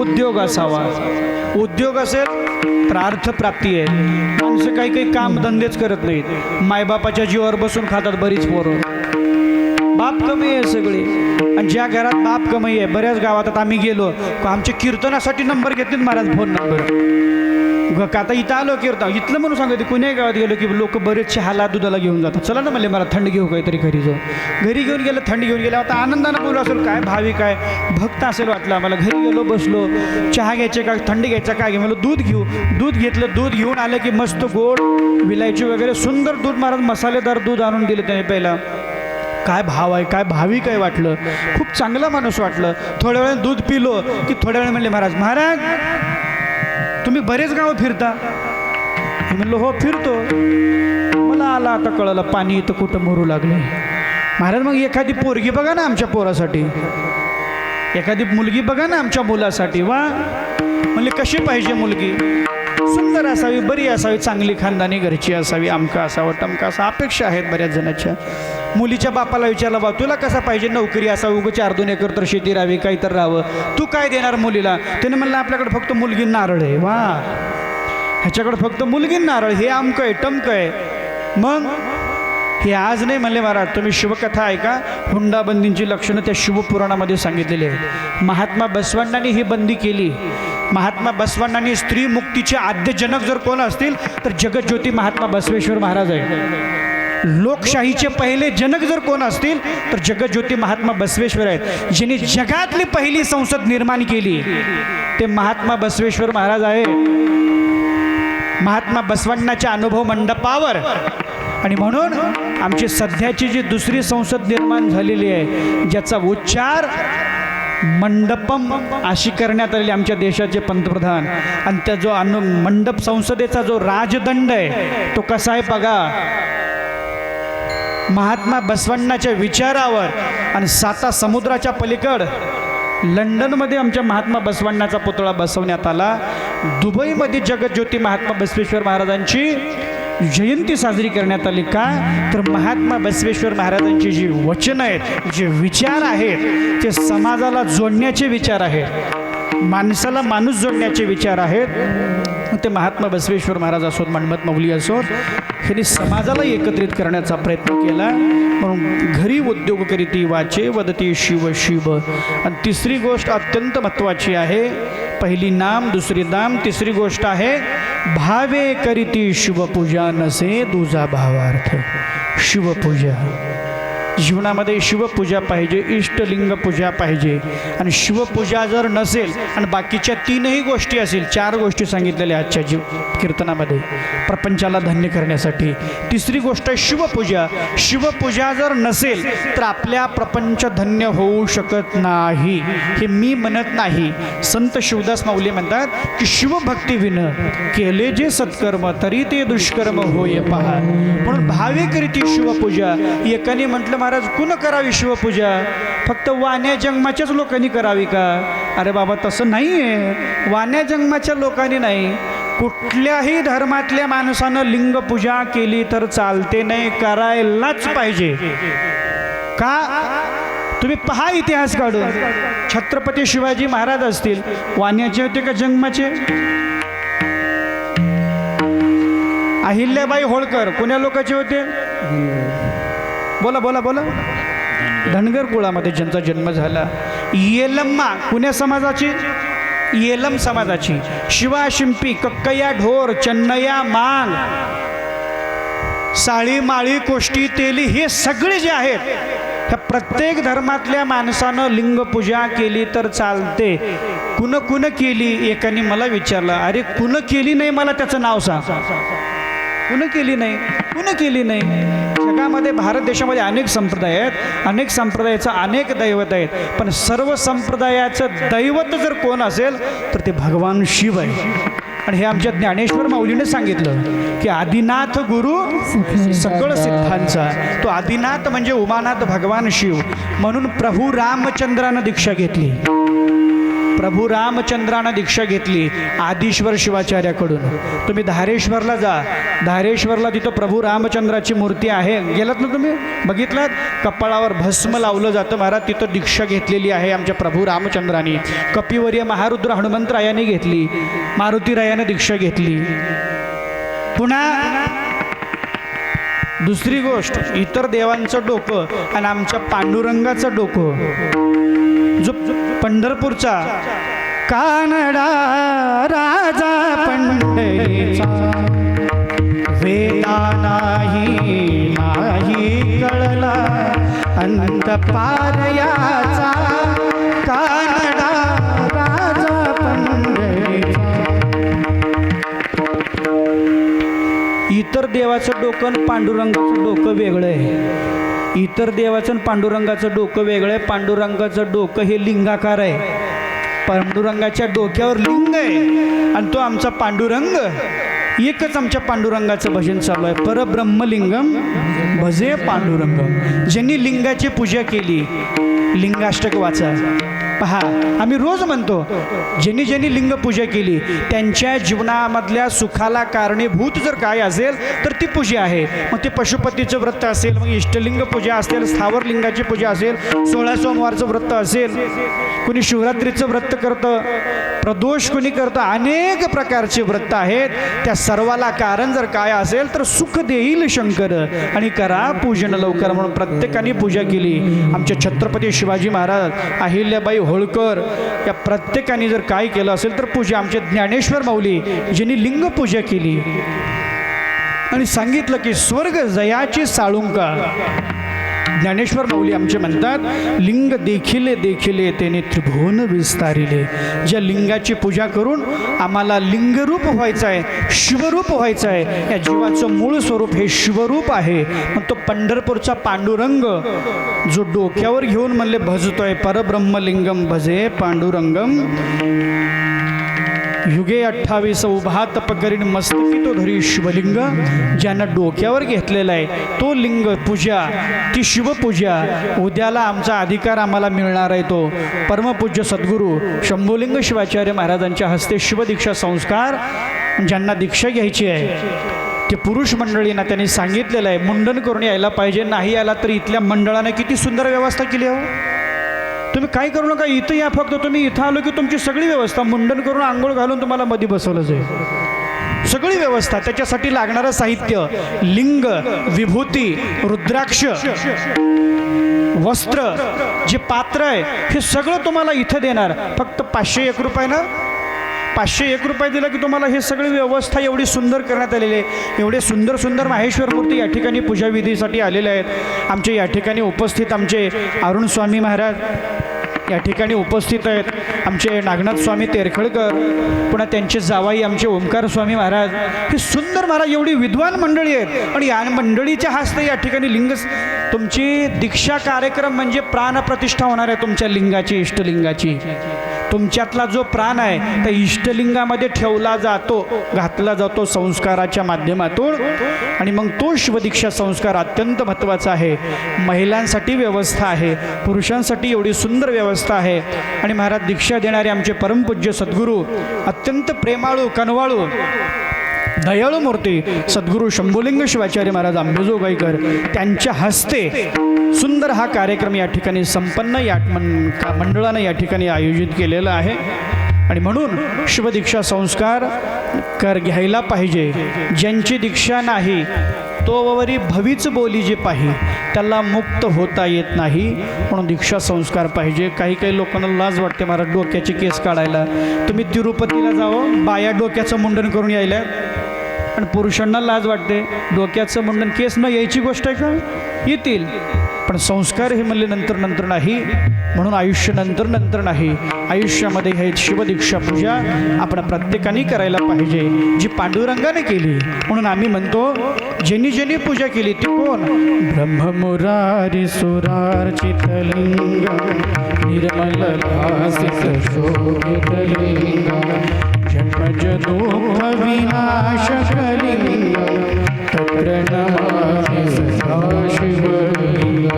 उद्योग असावा. उद्योग असेल तर अर्थप्राप्ती आहे. माणसं काही कामधंदेच करत नाहीत. मायबापाच्या जीवावर बसून खातात बरीच पोरं. बाप कमी आहे सगळे. आणि ज्या घरात बाप कमी आहे, बऱ्याच गावात आता आम्ही गेलो, आमच्या कीर्तनासाठी नंबर घेतले महाराज, फोन नंबर. आता इथं आलो कीर्तन इथलं म्हणून सांगते, कुणी गावात गेलो की लोक बरेच चहाला दुधाला घेऊन जातात. चला ना म्हणले मला थंड घेऊ काहीतरी घरी जाऊ. घरी घेऊन गेलं, थंडी घेऊन गेलं. आता आनंदानं बोलू असेल, काय भाविक आहे भक्त असेल वाटलं आम्हाला. घरी गेलो, बसलो, चहा घ्यायचे का थंडी घ्यायचा काय घे, म्हणलं दूध घेऊ. दूध घेतलं. दूध घेऊन आलं की मस्त गोड विलायची वगैरे सुंदर दूध महाराज, मसालेदार दूध आणून दिलं त्याने. पहिला काय भाव आहे, काय भाविक आहे वाटलं, खूप चांगला माणूस वाटलं. थोड्या वेळ दूध पिलो की थोड्या वेळ म्हणले महाराज तुम्ही तुम्ही बरेच गावं फिरता? मी म्हणलो हो फिरतो. मला आला आता कळलं पाणी इथं कुठं मोरू लागले. महाराज मग एखादी पोरगी बघा ना आमच्या पोरासाठी, एखादी मुलगी बघा ना आमच्या मुलासाठी. वा म्हणले कशी पाहिजे मुलगी? सुंदर असावी, बरी असावी, चांगली खानदानी घरची असावी, आमका असावं टमका असा अपेक्षा आहेत बऱ्याच जणांच्या. मुलीच्या बापाला विचारलं बा तुला कसा पाहिजे? नोकरी असावी, उगं 4-2 एकर तर शेती राहावी, काही तर राहावं. तू काय देणार मुलीला? त्याने म्हणलं आपल्याकडे फक्त मुलगी नारळ आहे. वा ह्याच्याकडे फक्त मुलगी नारळ, हे आमकं आहे टमकं आहे. मग हे आज नाही म्हणले महाराज, तुम्ही शिवकथा ऐका. हुंडाबंदींची लक्षणं त्या शिवपुराणामध्ये सांगितलेली आहेत. महात्मा बसवण्णांनी ही बंदी केली. महात्मा बसवण्णांनी स्त्री मुक्तीचे आद्य जनक जर कोण असतील तर जगज्योती महात्मा बसवेश्वर महाराज आहे. लोकशाहीचे पहिले जनक जर कोण असतील तर जगज्योती महात्मा बसवेश्वर आहेत. ज्यांनी जगातली पहिली संसद निर्माण केली ते महात्मा बसवेश्वर महाराज आहे. महात्मा बसवण्णाच्या अनुभव मंडपावर. आणि म्हणून आमची सध्याची जी दुसरी संसद निर्माण झालेली आहे ज्याचा उच्चार मंडपम अशी करण्यात आलेली आमच्या देशाचे पंतप्रधान, आणि त्या जो मंडप संसदेचा जो राजदंड आहे तो कसा आहे बघा. महात्मा बसवण्णाच्या विचारावर. आणि 7 समुद्राच्या पलीकड लंडनमध्ये आमच्या महात्मा बसवण्णाचा पुतळा बसवण्यात आला. दुबईमध्ये जगज्योती महात्मा बसवेश्वर महाराजांची जयंती साजरी करण्यात आली. का तर महात्मा बसवेश्वर महाराजांची जी वचनं आहेत, जे विचार आहेत ते समाजाला जोडण्याचे विचार आहेत, माणसाला माणूस जोडण्याचे विचार आहेत. ते महात्मा बसवेश्वर महाराज असोत, मन्मथ माऊली असोत, ह्यांनी समाजाला एकत्रित करण्याचा प्रयत्न केला. म्हणून घरी उद्योग करीती वाचे वदती शिव शिव. आणि तिसरी गोष्ट अत्यंत महत्त्वाची आहे. पहिली नाम, दुसरी दाम, तिसरी गोष्ट आहे भावे करीती शिवपूजा नसे दुजा भावार्थ. शिवपूजा जीवनामध्ये शिवपूजा पाहिजे, इष्टलिंग पूजा पाहिजे. आणि शिवपूजा जर नसेल आणि बाकीच्या 3ही गोष्टी असेल, 4 गोष्टी सांगितलेल्या आजच्या कीर्तनामध्ये प्रपंचाला धन्य करण्यासाठी. तिसरी गोष्ट आहे शिवपूजा. शिवपूजा जर नसेल तर आपल्या प्रपंच धन्य होऊ शकत नाही. हे मी म्हणत नाही, संत शिवदास माऊली म्हणतात की शिवभक्ती विन केले जे सत्कर्म तरी ते दुष्कर्म होय पहा. म्हणून भावे करीती शिवपूजा. एकाने म्हटलं महाराज कुण करावी शिवपूजा? फक्त वाण्या जन्माच्याच लोकांनी करावी का? अरे बाबा तसं नाही आहे. वाण्या जन्माच्या लोकांनी नाही, कुठल्याही धर्मातल्या माणसानं लिंगपूजा केली तर चालते नाही, करायलाच पाहिजे. का? तुम्ही पहा इतिहास काढून. छत्रपती शिवाजी महाराज असतील, वाण्याचे होते का जन्माचे? अहिल्याबाई होळकर कोण्या लोकांचे होते? बोला बोला बोला. धनगर कुळामध्ये ज्यांचा जन्म झाला. येलम्मा कुण्या समाजाची? येलम समाजाची. शिवा शिंपी, कक्कया ढोर, चन्नया मांग, साळी माळी, कोष्टी तेली, हे सगळे जे आहेत ह्या प्रत्येक धर्मातल्या माणसानं लिंगपूजा केली तर चालते. कुण केली? एकाने मला विचारलं, अरे कुण केली नाही मला त्याचं नाव सांग. कुण केली नाही? कुण केली नाही? जगामध्ये भारत देशामध्ये अनेक संप्रदाय आहेत, अनेक संप्रदायाचं अनेक दैवत आहेत, पण सर्व संप्रदायाचं दैवत जर कोण असेल तर ते भगवान शिव आहे. आणि हे आमच्या ज्ञानेश्वर माऊलीने सांगितलं की आदिनाथ गुरु सकळ सिद्धांचा. तो आदिनाथ म्हणजे उमानाथ भगवान शिव. म्हणून प्रभू रामचंद्रानं दीक्षा घेतली. प्रभू रामचंद्रानं दीक्षा घेतली आदिश्वर शिवाचार्याकडून. तुम्ही धारेश्वरला जा, धारेश्वरला तिथं प्रभू रामचंद्राची मूर्ती आहे. गेलात ना तुम्ही? बघितलात? कपाळावर भस्म लावलं जातं महाराज. तिथं दीक्षा घेतलेली आहे आमच्या प्रभू रामचंद्राने. कपिवर्य महारुद्र हनुमंतरायाने घेतली, मारुतीरायाने दीक्षा घेतली. पुन्हा दुसरी गोष्ट, इतर देवांचं डोकं आणि आमच्या पांडुरंगाचं डोकं. जो पंढरपूरचा कानडा राजा पंढरीचा, वेदा नाही नाही कळला अंत पारयाचा, कानडा राजा पंढरीचा. इतर देवाचं डोकं आणि पांडुरंगाचं डोकं वेगळं आहे. इतर देवाचं आणि पांडुरंगाचं डोकं वेगळं आहे. पांडुरंगाचं डोकं हे लिंगाकार आहे. पांडुरंगाच्या डोक्यावर लिंग आहे आणि तो आमचा पांडुरंग, एकच आमच्या पांडुरंगाचं भजन चालू आहे. परब्रह्मलिंगम भजे पांडुरंगम. ज्यांनी लिंगाची पूजा केली, लिंगाष्टक वाचा. पहा, आम्ही रोज म्हणतो, ज्यांनी ज्यांनी लिंग पूजा केली त्यांच्या जीवनामधल्या सुखाला कारणीभूत जर काय असेल तर ती पूजा आहे. मग ते पशुपतीचं व्रत असेल, मग इष्टलिंग पूजा असेल, स्थावर लिंगाची पूजा असेल, 16 सोमवारचं व्रत असेल, कुणी शिवरात्रीचं व्रत करतं, प्रदोष कुणी करतं, अनेक प्रकारचे व्रत आहेत. त्या सर्वाला कारण जर काय असेल तर सुख देईल शंकर, आणि करा पूजन लवकर. म्हणून प्रत्येकाने पूजा केली. आमचे छत्रपती शिवाजी महाराज, अहिल्याबाई होळकर, या प्रत्येकाने जर काय केलं असेल तर पूजा. आमचे ज्ञानेश्वर माऊली ज्यांनी लिंग पूजा केली आणि सांगितलं की स्वर्ग जयाची साळुंका. ज्ञानेश्वर माऊली आमचे म्हणतात, लिंग देखिले देखिले तेने त्रिभुवन विस्तारिले. ज्या लिंगाची पूजा करून आम्हाला लिंगरूप व्हायचं आहे, शिवरूप व्हायचं आहे. या जीवाचं मूळ स्वरूप हे शिवरूप आहे. मग तो पंढरपूरचा पांडुरंग जो डोक्यावर घेऊन म्हणले भजतोय, परब्रह्मलिंगम भजे पांडुरंगम. युगे 28 उभा तप करीन मस्तकी तो धरी शिवलिंग. ज्यानं डोक्यावर घेतलेला आहे तो लिंग पूजा, ती शिवपूजा. उद्याला आमचा अधिकार आम्हाला मिळणार आहे. तो परमपूज्य सद्गुरू शंभुलिंग शिवाचार्य महाराजांच्या हस्ते शिवदीक्षा संस्कार. ज्यांना दीक्षा घ्यायची आहे ते पुरुष मंडळींना त्यांनी सांगितलेलं आहे मुंडन करून यायला पाहिजे. नाही आला तरी इथल्या मंडळाने किती सुंदर व्यवस्था केली आहे. तुम्ही काय करू नका, इथं या. फक्त तुम्ही इथं आलो की तुमची सगळी व्यवस्था, मुंडन करून आंघोळ घालून तुम्हाला मध्ये बसवलं जाईल. सगळी व्यवस्था, त्याच्यासाठी लागणारं साहित्य, लिंग, विभूती, रुद्राक्ष, वस्त्र, जे पात्र आहे हे सगळं तुम्हाला इथं देणार. फक्त 501 रुपये ना, 501 रुपये दिला की तुम्हाला हे सगळी व्यवस्था एवढी सुंदर करण्यात आलेली आहे. एवढे सुंदर सुंदर माहेश्वर मूर्ती या ठिकाणी पूजाविधीसाठी आलेल्या आहेत. आमचे या ठिकाणी उपस्थित आमचे अरुण स्वामी महाराज या ठिकाणी उपस्थित आहेत. आमचे नागनाथ स्वामी तेरखळकर, पुन्हा त्यांचे जावाई आमचे ओंकार स्वामी महाराज. हे सुंदर महाराज, एवढी विद्वान मंडळी आहेत. आणि या मंडळीच्या हस्ते या ठिकाणी लिंग, तुमची दीक्षा कार्यक्रम म्हणजे प्राणप्रतिष्ठा होणार आहे तुमच्या लिंगाची, इष्टलिंगाची. तुमच्यातला जो प्राण आहे त्या इष्टलिंगामध्ये ठेवला जातो, घातला जातो संस्काराच्या माध्यमातून. आणि मग तो शिवदीक्षा संस्कार अत्यंत महत्त्वाचा आहे. महिलांसाठी व्यवस्था आहे, पुरुषांसाठी एवढी सुंदर व्यवस्था आहे. आणि महाराज दीक्षा देणारे आमचे परमपूज्य सद्गुरू, अत्यंत प्रेमाळू, कनवाळू, दयाळू मूर्ती सद्गुरू शंभुलिंग शिवाचार्य महाराज आंबेजोगाईकर, त्यांच्या हस्ते सुंदर हा कार्यक्रम या ठिकाणी संपन्न या मंडळानं या ठिकाणी आयोजित केलेला आहे. आणि म्हणून शिवदीक्षा संस्कार घ्यायला पाहिजे. ज्यांची दीक्षा नाही तोवरी भवीच बोली जे पाही, त्याला मुक्त होता येत नाही. म्हणून दीक्षा संस्कार पाहिजे. काही काही लोकांना लाज वाटते महाराज डोक्याचे केस काढायला. तुम्ही तिरुपतीला जावं, बाया डोक्याचं मुंडन करून यायला, आणि पुरुषांना लाज वाटते डोक्याचं मुंडन. केस न यायची गोष्ट आहे का? येतील, पण संस्कार हे म्हणले नंतर नंतर नाही. म्हणून आयुष्य नंतर नंतर नाही, आयुष्यामध्ये हे शिवदीक्षा पूजा आपण प्रत्येकाने करायला पाहिजे, जी पांडुरंगाने केली. म्हणून आम्ही म्हणतो ज्यांनी ज्यांनी पूजा केली ती कोण? ब्रह्ममुरारी सुरार्चितलिंग निर्मल भासित शोभितलिंग जन्मज दुःख विनाशकलिंग तत्र नमामि सदाशिवलिंग.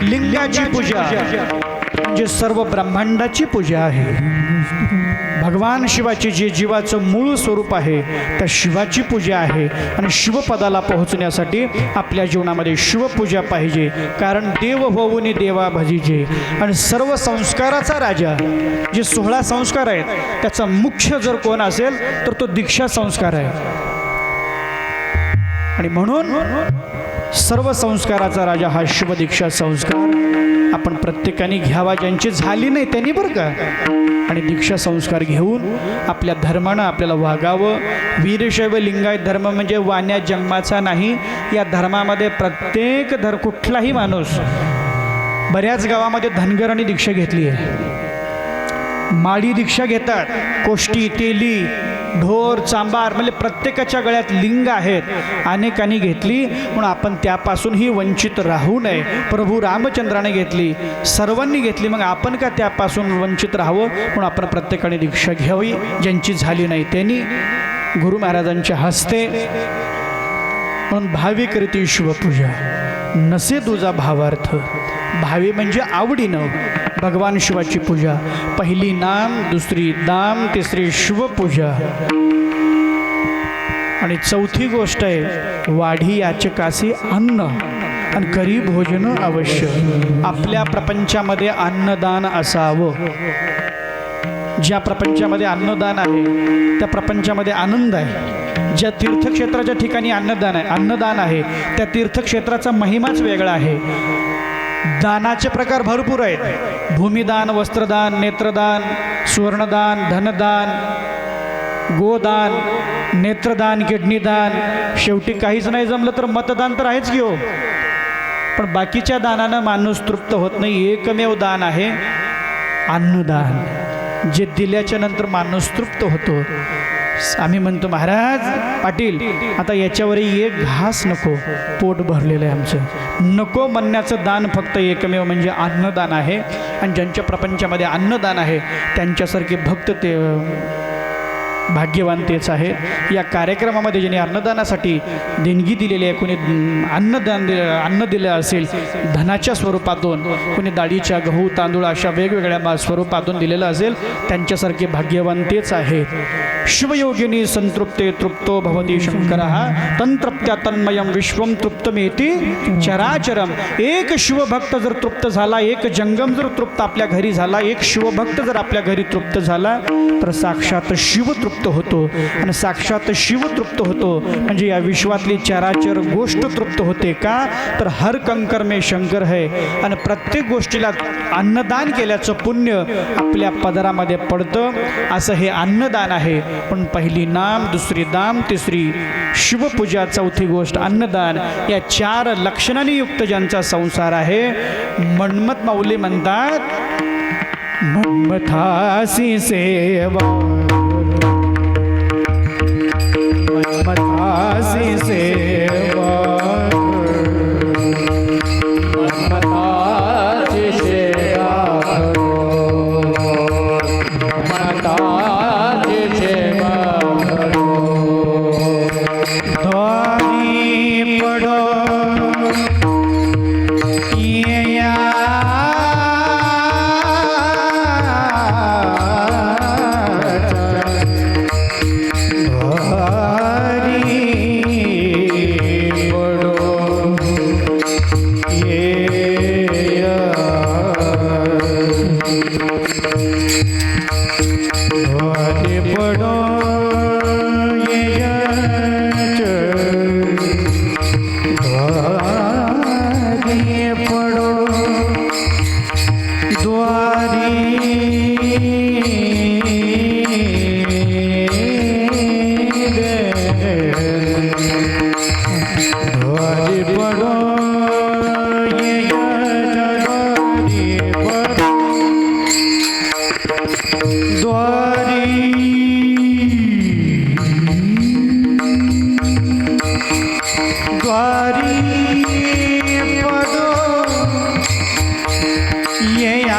लिंगाची पूजा म्हणजे सर्व ब्रह्मांडाची पूजा आहे. भगवान शिवाची जे जीवाचं मूळ स्वरूप आहे त्या शिवाची पूजा आहे. आणि शिवपदाला पोहोचण्यासाठी आपल्या जीवनामध्ये शिवपूजा पाहिजे. कारण देव होऊनी देवा भजिजे. आणि सर्व संस्काराचा राजा, जे 16 संस्कार आहेत त्याचा मुख्य जर कोण असेल तर तो दीक्षा संस्कार आहे. आणि म्हणून सर्व संस्काराचा राजा हा शिवदीक्षा संस्कार आपण प्रत्येकाने घ्यावा. ज्यांची झाली नाही त्यांनी बरं का. आणि दीक्षा संस्कार घेऊन आपल्या धर्मानं आपल्याला वागावं. वीरशैव लिंगायत धर्म म्हणजे वाण्या जन्माचा नाही. या धर्मामध्ये प्रत्येक कुठलाही माणूस, बऱ्याच गावामध्ये धनगरांनी दीक्षा घेतली आहे, माळी दीक्षा घेतात, कोष्टी, तेली, ढोर चांबार म्हणजे प्रत्येकाच्या गळ्यात लिंग आहेत, अनेकांनी घेतली म्हणून आपण त्यापासूनही वंचित राहू नये. प्रभू रामचंद्राने घेतली, सर्वांनी घेतली, मग आपण का त्यापासून वंचित राहावं म्हणून आपण प्रत्येकाने दीक्षा घ्यावी. ज्यांची झाली नाही त्यांनी गुरु महाराजांच्या हस्ते. म्हणून भाविक रीती शिवपूजा नसे तुझा भावार्थ. भावी म्हणजे आवडीनं भगवान शिवाची पूजा. पहिली नाम, दुसरी दाम, तिसरी शिवपूजा आणि चौथी गोष्ट आहे वाढी याचकासी अन्न आणि करी भोजन अवश्य. आपल्या प्रपंचामध्ये अन्नदान असावं. ज्या प्रपंचामध्ये अन्नदान आहे त्या प्रपंचामध्ये आनंद आहे. ज्या तीर्थक्षेत्राच्या ठिकाणी अन्नदान आहे त्या तीर्थक्षेत्राचा महिमाच वेगळा आहे. दानाचे प्रकार भरपूर आहेत. भूमिदान, वस्त्रदान, नेत्रदान, सुवर्णदान, धनदान, गोदान, नेत्रदान, किडनीदान. शेवटी काहीच नाही जमलं तर मतदान तर आहेच की हो. पण बाकीच्या दानानं माणूस तृप्त होत नाही. एकमेव दान आहे अन्नदान, जे दिल्याच्या नंतर माणूस तृप्त होतो. आम्ही म्हणतो महाराज पाटील आता याच्यावरही एक घास नको, पोट भरलेलं आहे आमचं. नको म्हणण्याचं दान फक्त एकमेव म्हणजे अन्नदान आहे. आणि ज्यांच्या प्रपंचामध्ये अन्नदान आहे त्यांच्यासारखे भक्त ते भाग्यवान तेच आहे. या कार्यक्रमामध्ये ज्यांनी अन्नदानासाठी देणगी दिलेली आहे, कोणी अन्न दिलं असेल धनाच्या स्वरूपातून, कोणी डाळीच्या, गहू, तांदूळ अशा वेगवेगळ्या स्वरूपातून दिलेलं असेल, त्यांच्यासारखे भाग्यवान तेच आहेत. शिवयोगिनी संतृप्ते तृप्तो भवती शंकरः तंत्रप्त्या तन्मयं विश्वं तृप्तमेति चराचरम. एक शिवभक्त जर तृप्त झाला, एक जंगम जर तृप्त आपल्या घरी झाला, एक शिवभक्त जर आपल्या घरी तृप्त झाला तर साक्षात शिव तृप्त होतो. आणि साक्षात शिव तृप्त होतो म्हणजे या विश्वातली चराचर गोष्ट तृप्त होते. का तर हर कंकर में शंकर है. आणि प्रत्येक गोष्टीला अन्नदान केल्याचं पुण्य आपल्या पदरामध्ये पडतं. असं हे अन्नदान आहे. पण पहिली नाम, दुसरी दाम, तिसरी शिवपूजा, चौथी गोष्ट अन्नदान. या 4 लक्षणांनी युक्त ज्यांचा संसार आहे, मन्मथ माऊली म्हणतात मन्मथासी सेवा, मन्मथासी सेवा, मन्मथासी सेवा करो, मन्मथासी सेवा करो. द्वारी पडो येया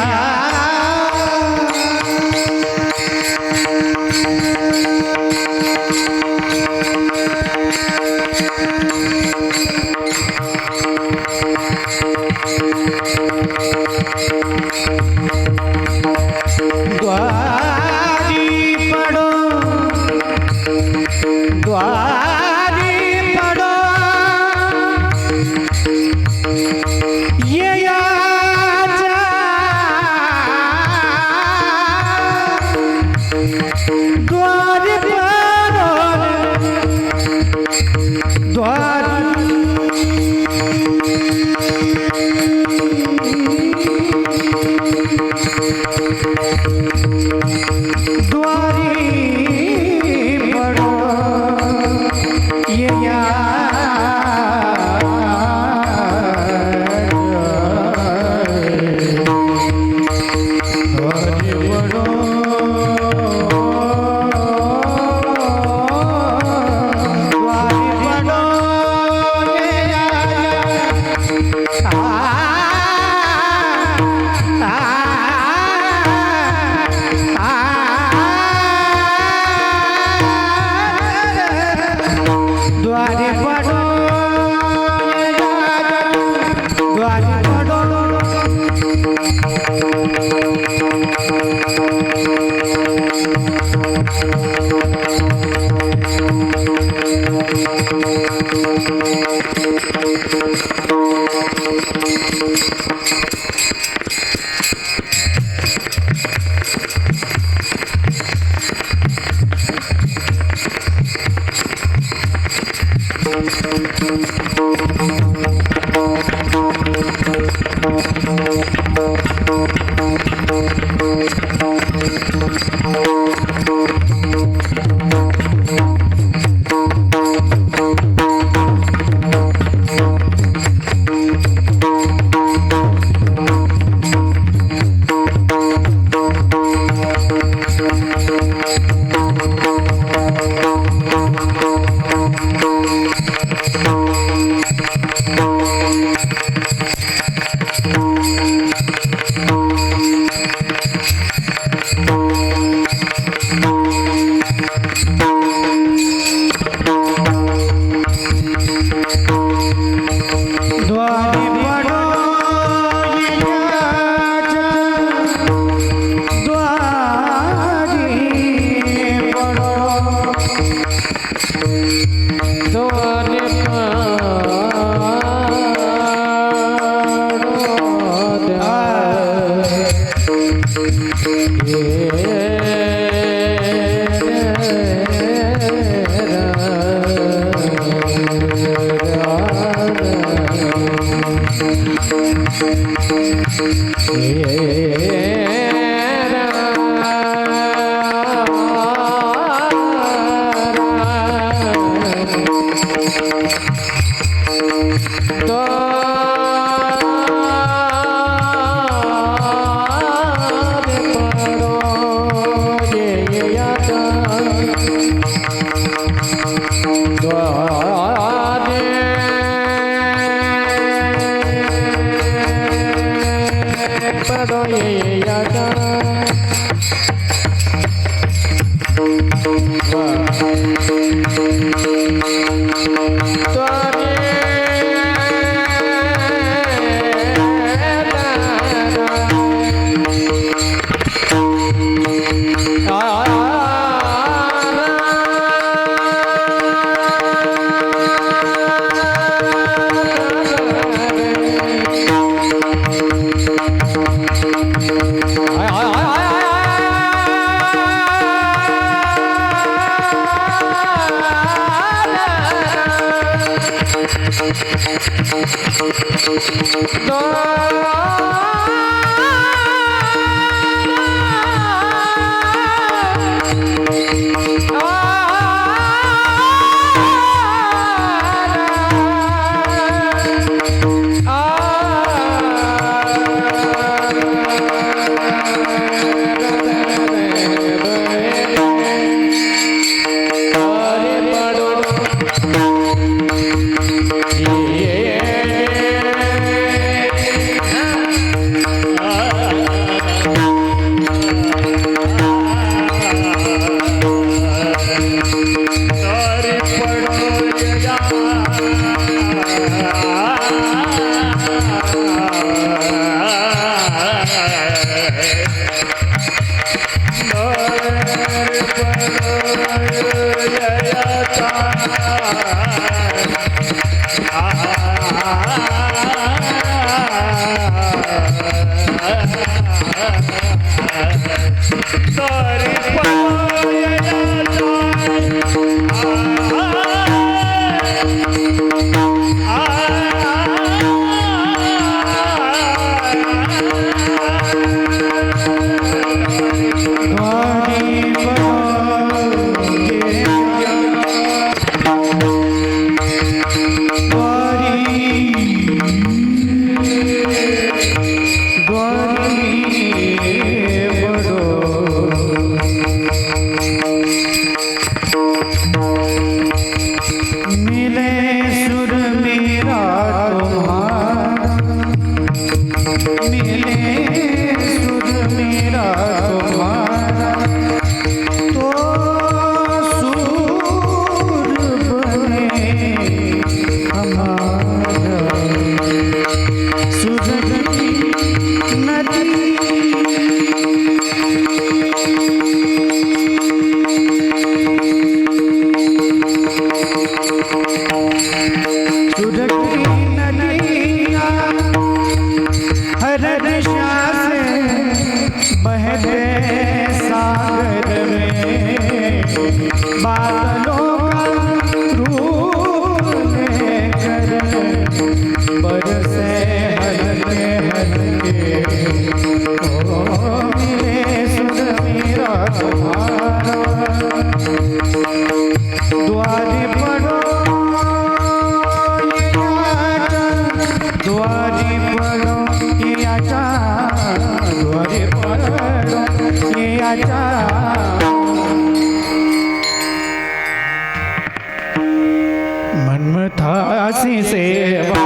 मन्मथासी सेवा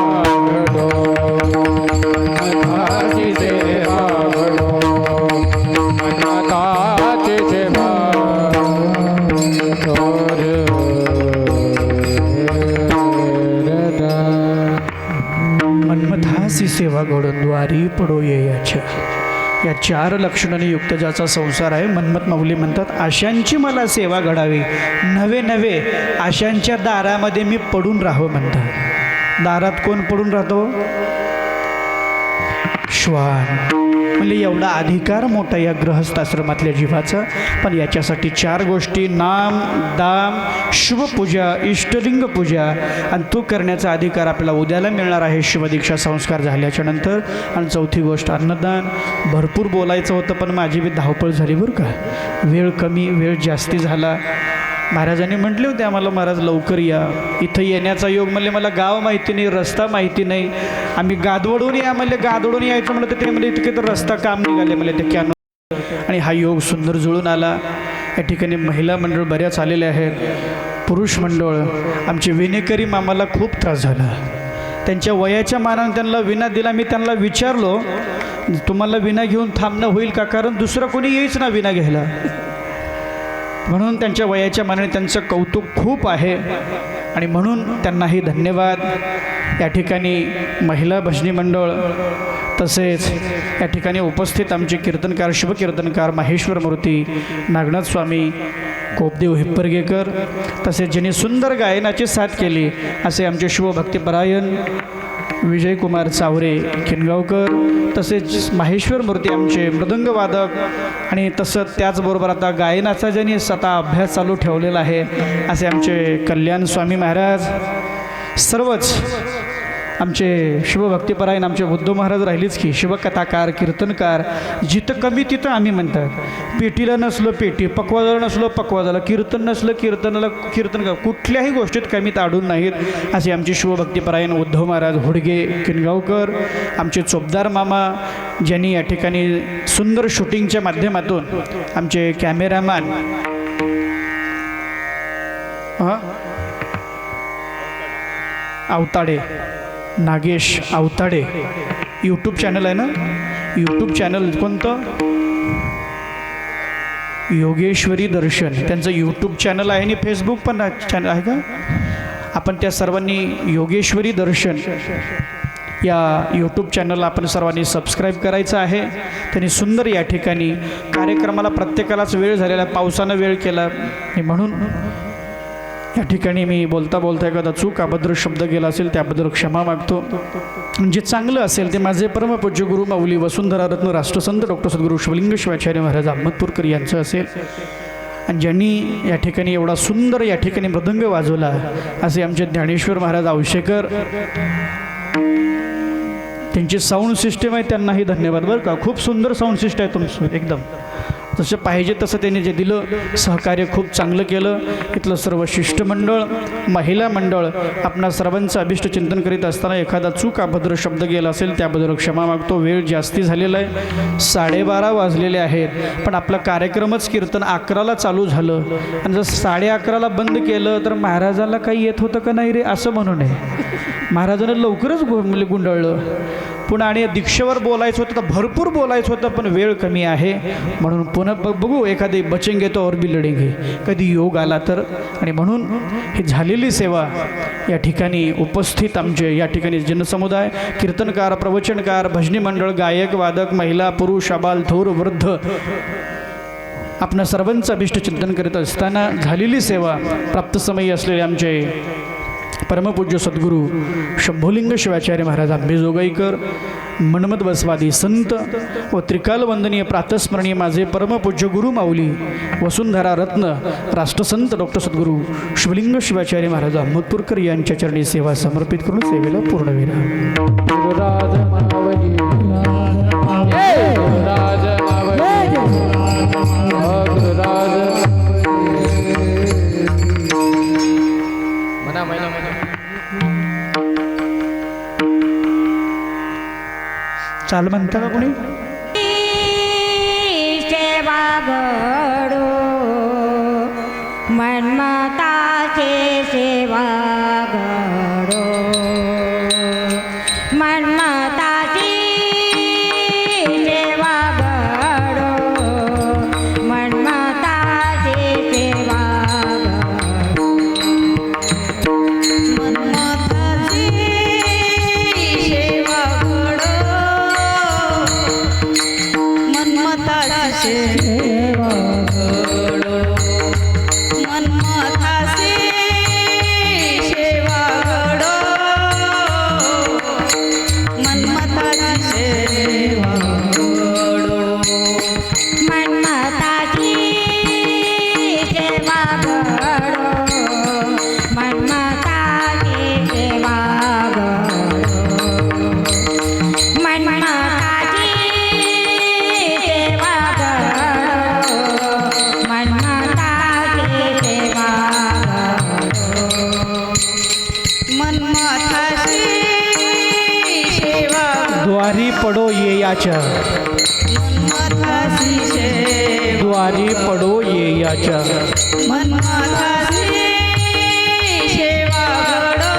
घडो, मन्मथासी सेवा घडो, मन्मथासी सेवा मन्मथासी सेवा घडून द्वारी पडो येयाच्या. या 4 लक्षणांनी युक्त ज्याचा संसार आहे, मन्मथ माऊली म्हणतात आशांची मला सेवा घडावी, नवे नवे आशांच्या दारामध्ये मी पडून राहावं म्हणतात. दारात कोण पडून राहतो? श्वान. म्हणजे एवढा अधिकार मोठा या गृहस्थाश्रमातल्या जीवाचा. पण याच्यासाठी 4 गोष्टी: नाम, दाम, शुभपूजा, इष्टलिंग पूजा. आणि तो करण्याचा अधिकार आपल्याला उद्याला मिळणार आहे शिवदीक्षा संस्कार झाल्याच्या नंतर. आणि 4थी गोष्ट अन्नदान. भरपूर बोलायचं होतं पण माझी बी धावपळ झाली बरं का. वेळ कमी, वेळ जास्ती झाला. महाराजांनी म्हटले होते आम्हाला, महाराज लवकर या, इथं येण्याचा योग. म्हणले मला गाव माहिती नाही, रस्ता माहिती नाही, आम्ही गादवडून या. म्हणले गादवडून यायचं म्हणलं तर ते म्हणजे इतके तर रस्ता काम निघाले म्हणले ते कॅनो. आणि हा योग सुंदर जुळून आला. या ठिकाणी महिला मंडळ बऱ्याच आलेले आहेत, पुरुष मंडळ. आमचे विनेकरी मामाला खूप त्रास झाला. त्यांच्या वयाच्या मानाने त्यांना विना दिला. मी त्यांना विचारलो तुम्हाला विना घेऊन थांबणं होईल का, कारण दुसरं कोणी येईच ना विना घ्यायला. म्हणून त्यांच्या वयाच्या मानाने त्यांचं कौतुक खूप आहे आणि म्हणून त्यांनाही धन्यवाद. या ठिकाणी महिला भजनी मंडळ तसेच या ठिकाणी उपस्थित आमचे कीर्तनकार, शुभकीर्तनकार माहेश्वर मूर्ती, नागनाथ स्वामी, कोपदेव हिप्परगेकर, तसेच ज्यांनी सुंदर गायनाची साथ केली असे आमचे शुभभक्तिपरायण विजयकुमार चावरे किनगावकर, तसेच माहेश्वर मूर्ती आमचे मृदंगवादक. आणि तसंच त्याचबरोबर आता गायनाचा ज्यांनी स्वतः अभ्यास चालू ठेवलेला आहे असे आमचे कल्याण स्वामी महाराज. सर्वच आमचे शिवभक्तिपरायण आमचे उद्धव महाराज राहिलीच की, शिवकथाकार, कीर्तनकार. जिथं कमी तिथं आम्ही म्हणतात. पेटीला नसलं पेटी, पकवाजाला नसलं पकवाजाला, कीर्तन नसलं कीर्तनाला कीर्तनकार. कुठल्याही गोष्टीत कमीत अडून नाहीत असे आमचे शिवभक्तिपरायण उद्धव महाराज होडगे किनगावकर. आमचे चोपदार मामा ज्यांनी या ठिकाणी सुंदर शूटिंगच्या माध्यमातून आमचे cameraman Avtade, Nagesh Avtade. YouTube channel आहे ना, यूट्यूब चॅनल कोणतं, योगेश्वरी दर्शन. त्यांचं यूट्यूब चॅनल आहे आणि फेसबुक पण चॅनल आहे का. आपण त्या सर्वांनी योगेश्वरी दर्शन या यूट्यूब चॅनलला आपण सर्वांनी सबस्क्राईब करायचं आहे. त्यांनी सुंदर या ठिकाणी कार्यक्रमाला प्रत्येकालाच वेळ झालेला, पावसानं वेळ केला आणि म्हणून या ठिकाणी मी बोलता बोलता एखादा चूक अभद्र शब्द गेला असेल त्याबद्दल क्षमा मागतो. जे चांगलं असेल ते माझे परमपूज्य गुरु माऊली वसुंधरा रत्न राष्ट्रसंत डॉक्टर सद्गुरू शिवलिंग शिवाचार्य महाराज अहमदपूरकर यांचं असेल. आणि ज्यांनी या ठिकाणी एवढा सुंदर या ठिकाणी मृदंग वाजवला असे आमचे ज्ञानेश्वर महाराज औशेकर. त्यांची साऊंड सिस्टीम आहे, त्यांनाही धन्यवाद बरं का. खूप सुंदर साऊंड सिस्टम आहे तुमचं, एकदम जसं पाहिजे तसं त्यांनी जे दिलं, सहकार्य खूप चांगलं केलं. इथलं सर्व शिष्टमंडळ, महिला मंडळ आपणा सर्वांचं अभिष्ट चिंतन करीत असताना एखादा चूक अभद्र शब्द गेला असेल त्याबद्दल क्षमा मागतो. वेळ जास्ती झालेला आहे, 12:30 वाजलेले आहेत. पण आपला कार्यक्रमच कीर्तन 11ला चालू झालं आणि जर 11:30ला बंद केलं तर महाराजाला काही येत होतं का नाही रे असं म्हणू नये. महाराजांना लवकरच गुंडाळलं. पुन्हा आणि दीक्षेवर बोलायचं होतं तर भरपूर बोलायचं होतं पण वेळ कमी आहे म्हणून पुन्हा बघू एखादी बचेंगे तो और भी लढेंगे, कधी योग आला तर. आणि म्हणून ही झालेली सेवा या ठिकाणी उपस्थित आमचे या ठिकाणी जनसमुदाय, कीर्तनकार, प्रवचनकार, भजनी मंडळ, गायक, वादक, महिला, पुरुष, आबाल, थोर, वृद्ध आपणा सर्वांचं अभिष्ट चिंतन करीत असताना झालेली सेवा प्राप्तसमयी असलेले आमचे परमपूज्य सद्गुरू शंभोलिंग शिवाचार्य महाराज आंबेजोगाईकर, मनमत बसवादी संत व त्रिकाल वंदनीय प्रातस्मरणीय माझे परमपूज्य गुरु माऊली वसुंधरा रत्न राष्ट्रसंत डॉक्टर सद्गुरू शिवलिंग शिवाचार्य महाराज अहमदपूरकर यांच्या चरणी सेवा समर्पित करून सेवेला पूर्णविराम. चाल म्हणता का कोणी. सेवा घडो मनमताचे सेवा घडो मनमताची सेवा घडो मनमताची सेवा घडो मनमताची सेवा घडो मनमताची सेवा घडो मनमताची सेवा घडो मनमताची सेवा याच्या मन्मथासी सेवा द्वारी पडो ये याच्या मन्मथासी सेवा घडो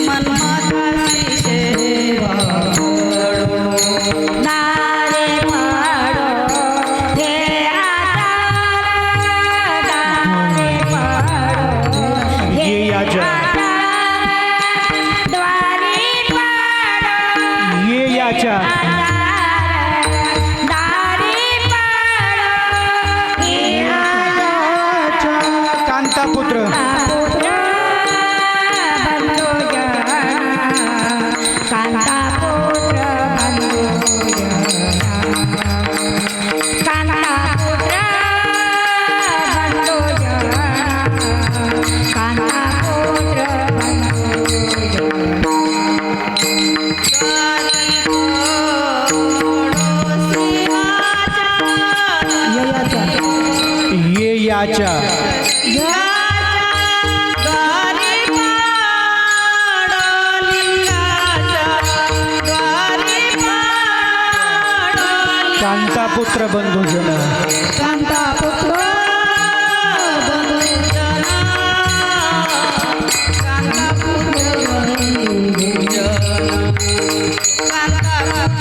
मन्मथासी सेवा घडो दारे पाडो हे आता दारे पाडो ये याच्या द्वारी पाडो ये याच्या कांतापुत्र ये याच्या कांतापुत्र बंधुजन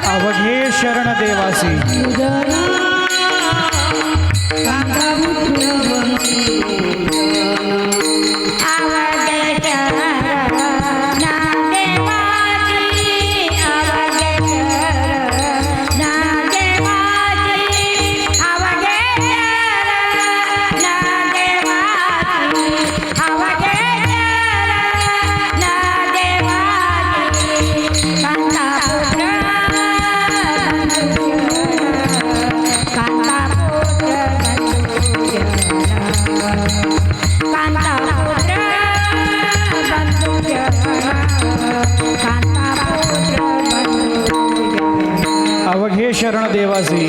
अवघे शरण देवासी अवघे शरण देवासी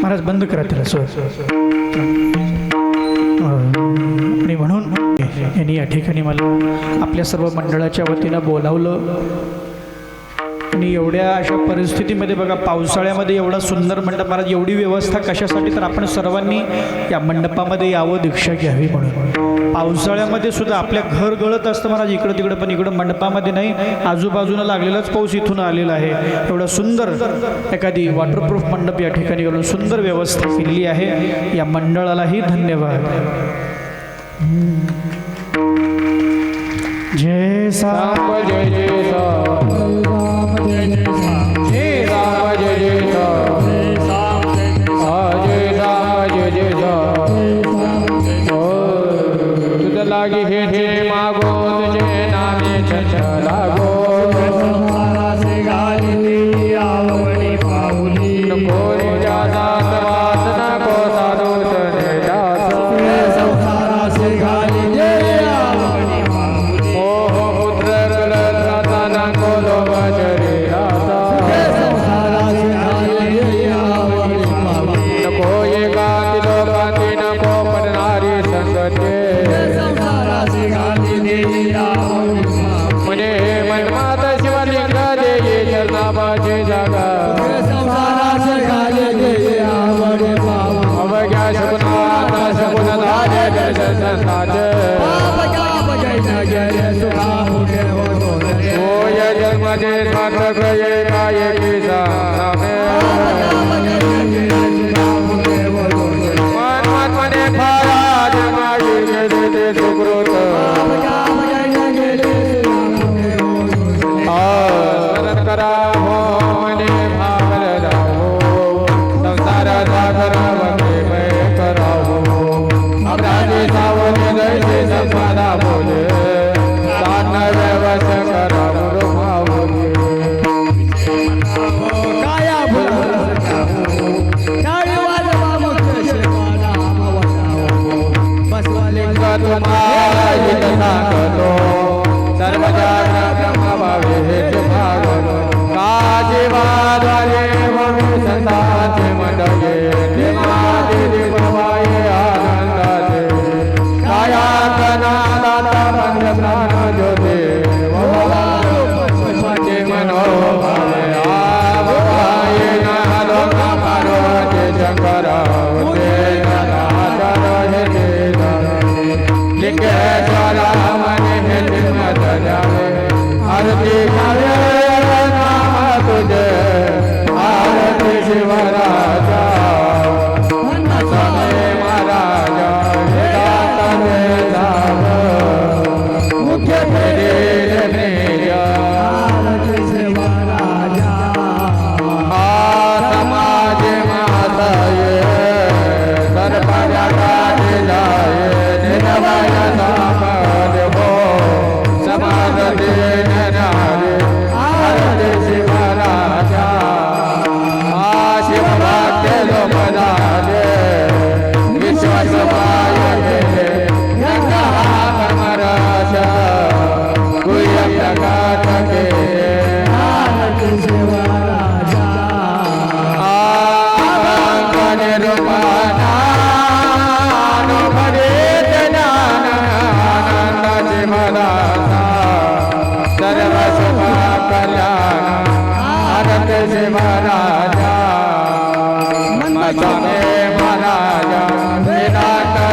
महाराज बंद करा त्याला सर आणि म्हणून यांनी या ठिकाणी मला आपल्या सर्व मंडळाच्या वतीनं बोलावलं आणि एवढ्या अशा परिस्थितीमध्ये बघा पावसाळ्यामध्ये एवढा सुंदर मंडप महाराज एवढी व्यवस्था कशासाठी तर आपण सर्वांनी या मंडपामध्ये यावं दीक्षा घ्यावी म्हणून पावसाळ्यामध्ये सुद्धा आपल्या घर गळत असतं महाराज इकडं तिकडं पण इकडं मंडपामध्ये नाही आजूबाजूनं लागलेलाच पाऊस इथून आलेला आहे एवढा सुंदर एखादी वॉटरप्रूफ मंडप या ठिकाणी एवढं सुंदर व्यवस्था केलेली आहे या मंडळालाही धन्यवाद जय साम जय जय राम जय राम जय जय राम जय राम जय जय राम तुझ लागी हे हे मागो तुझे नामे छछ लागो नको रे जात वासना को साधो तने दास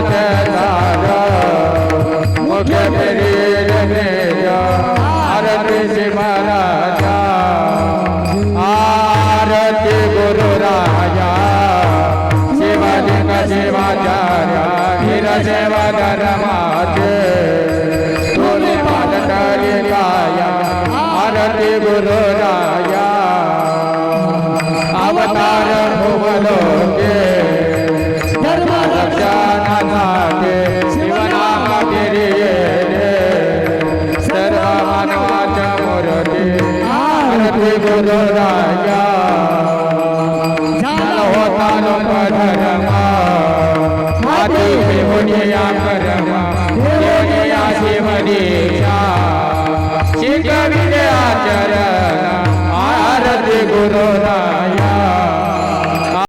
गुरुनाथ सार मुख्य आरती शिवराजा आरती गुरुराजा शिवलिंग शिवाचार्य वीरशैव धर्माचे तुले पादतली काया आरती गुरुराया अवतार भुवलोके धर्म रक्षणासाठी शिवनाम गिरिये सर्व मानवाच्या मूर्ती आरती गुरुराया झाला होता लोक धर्मा माती विमुनिया कर्मा देवनिया शिवदीशा शिकविले आचरण आरती गुरुराया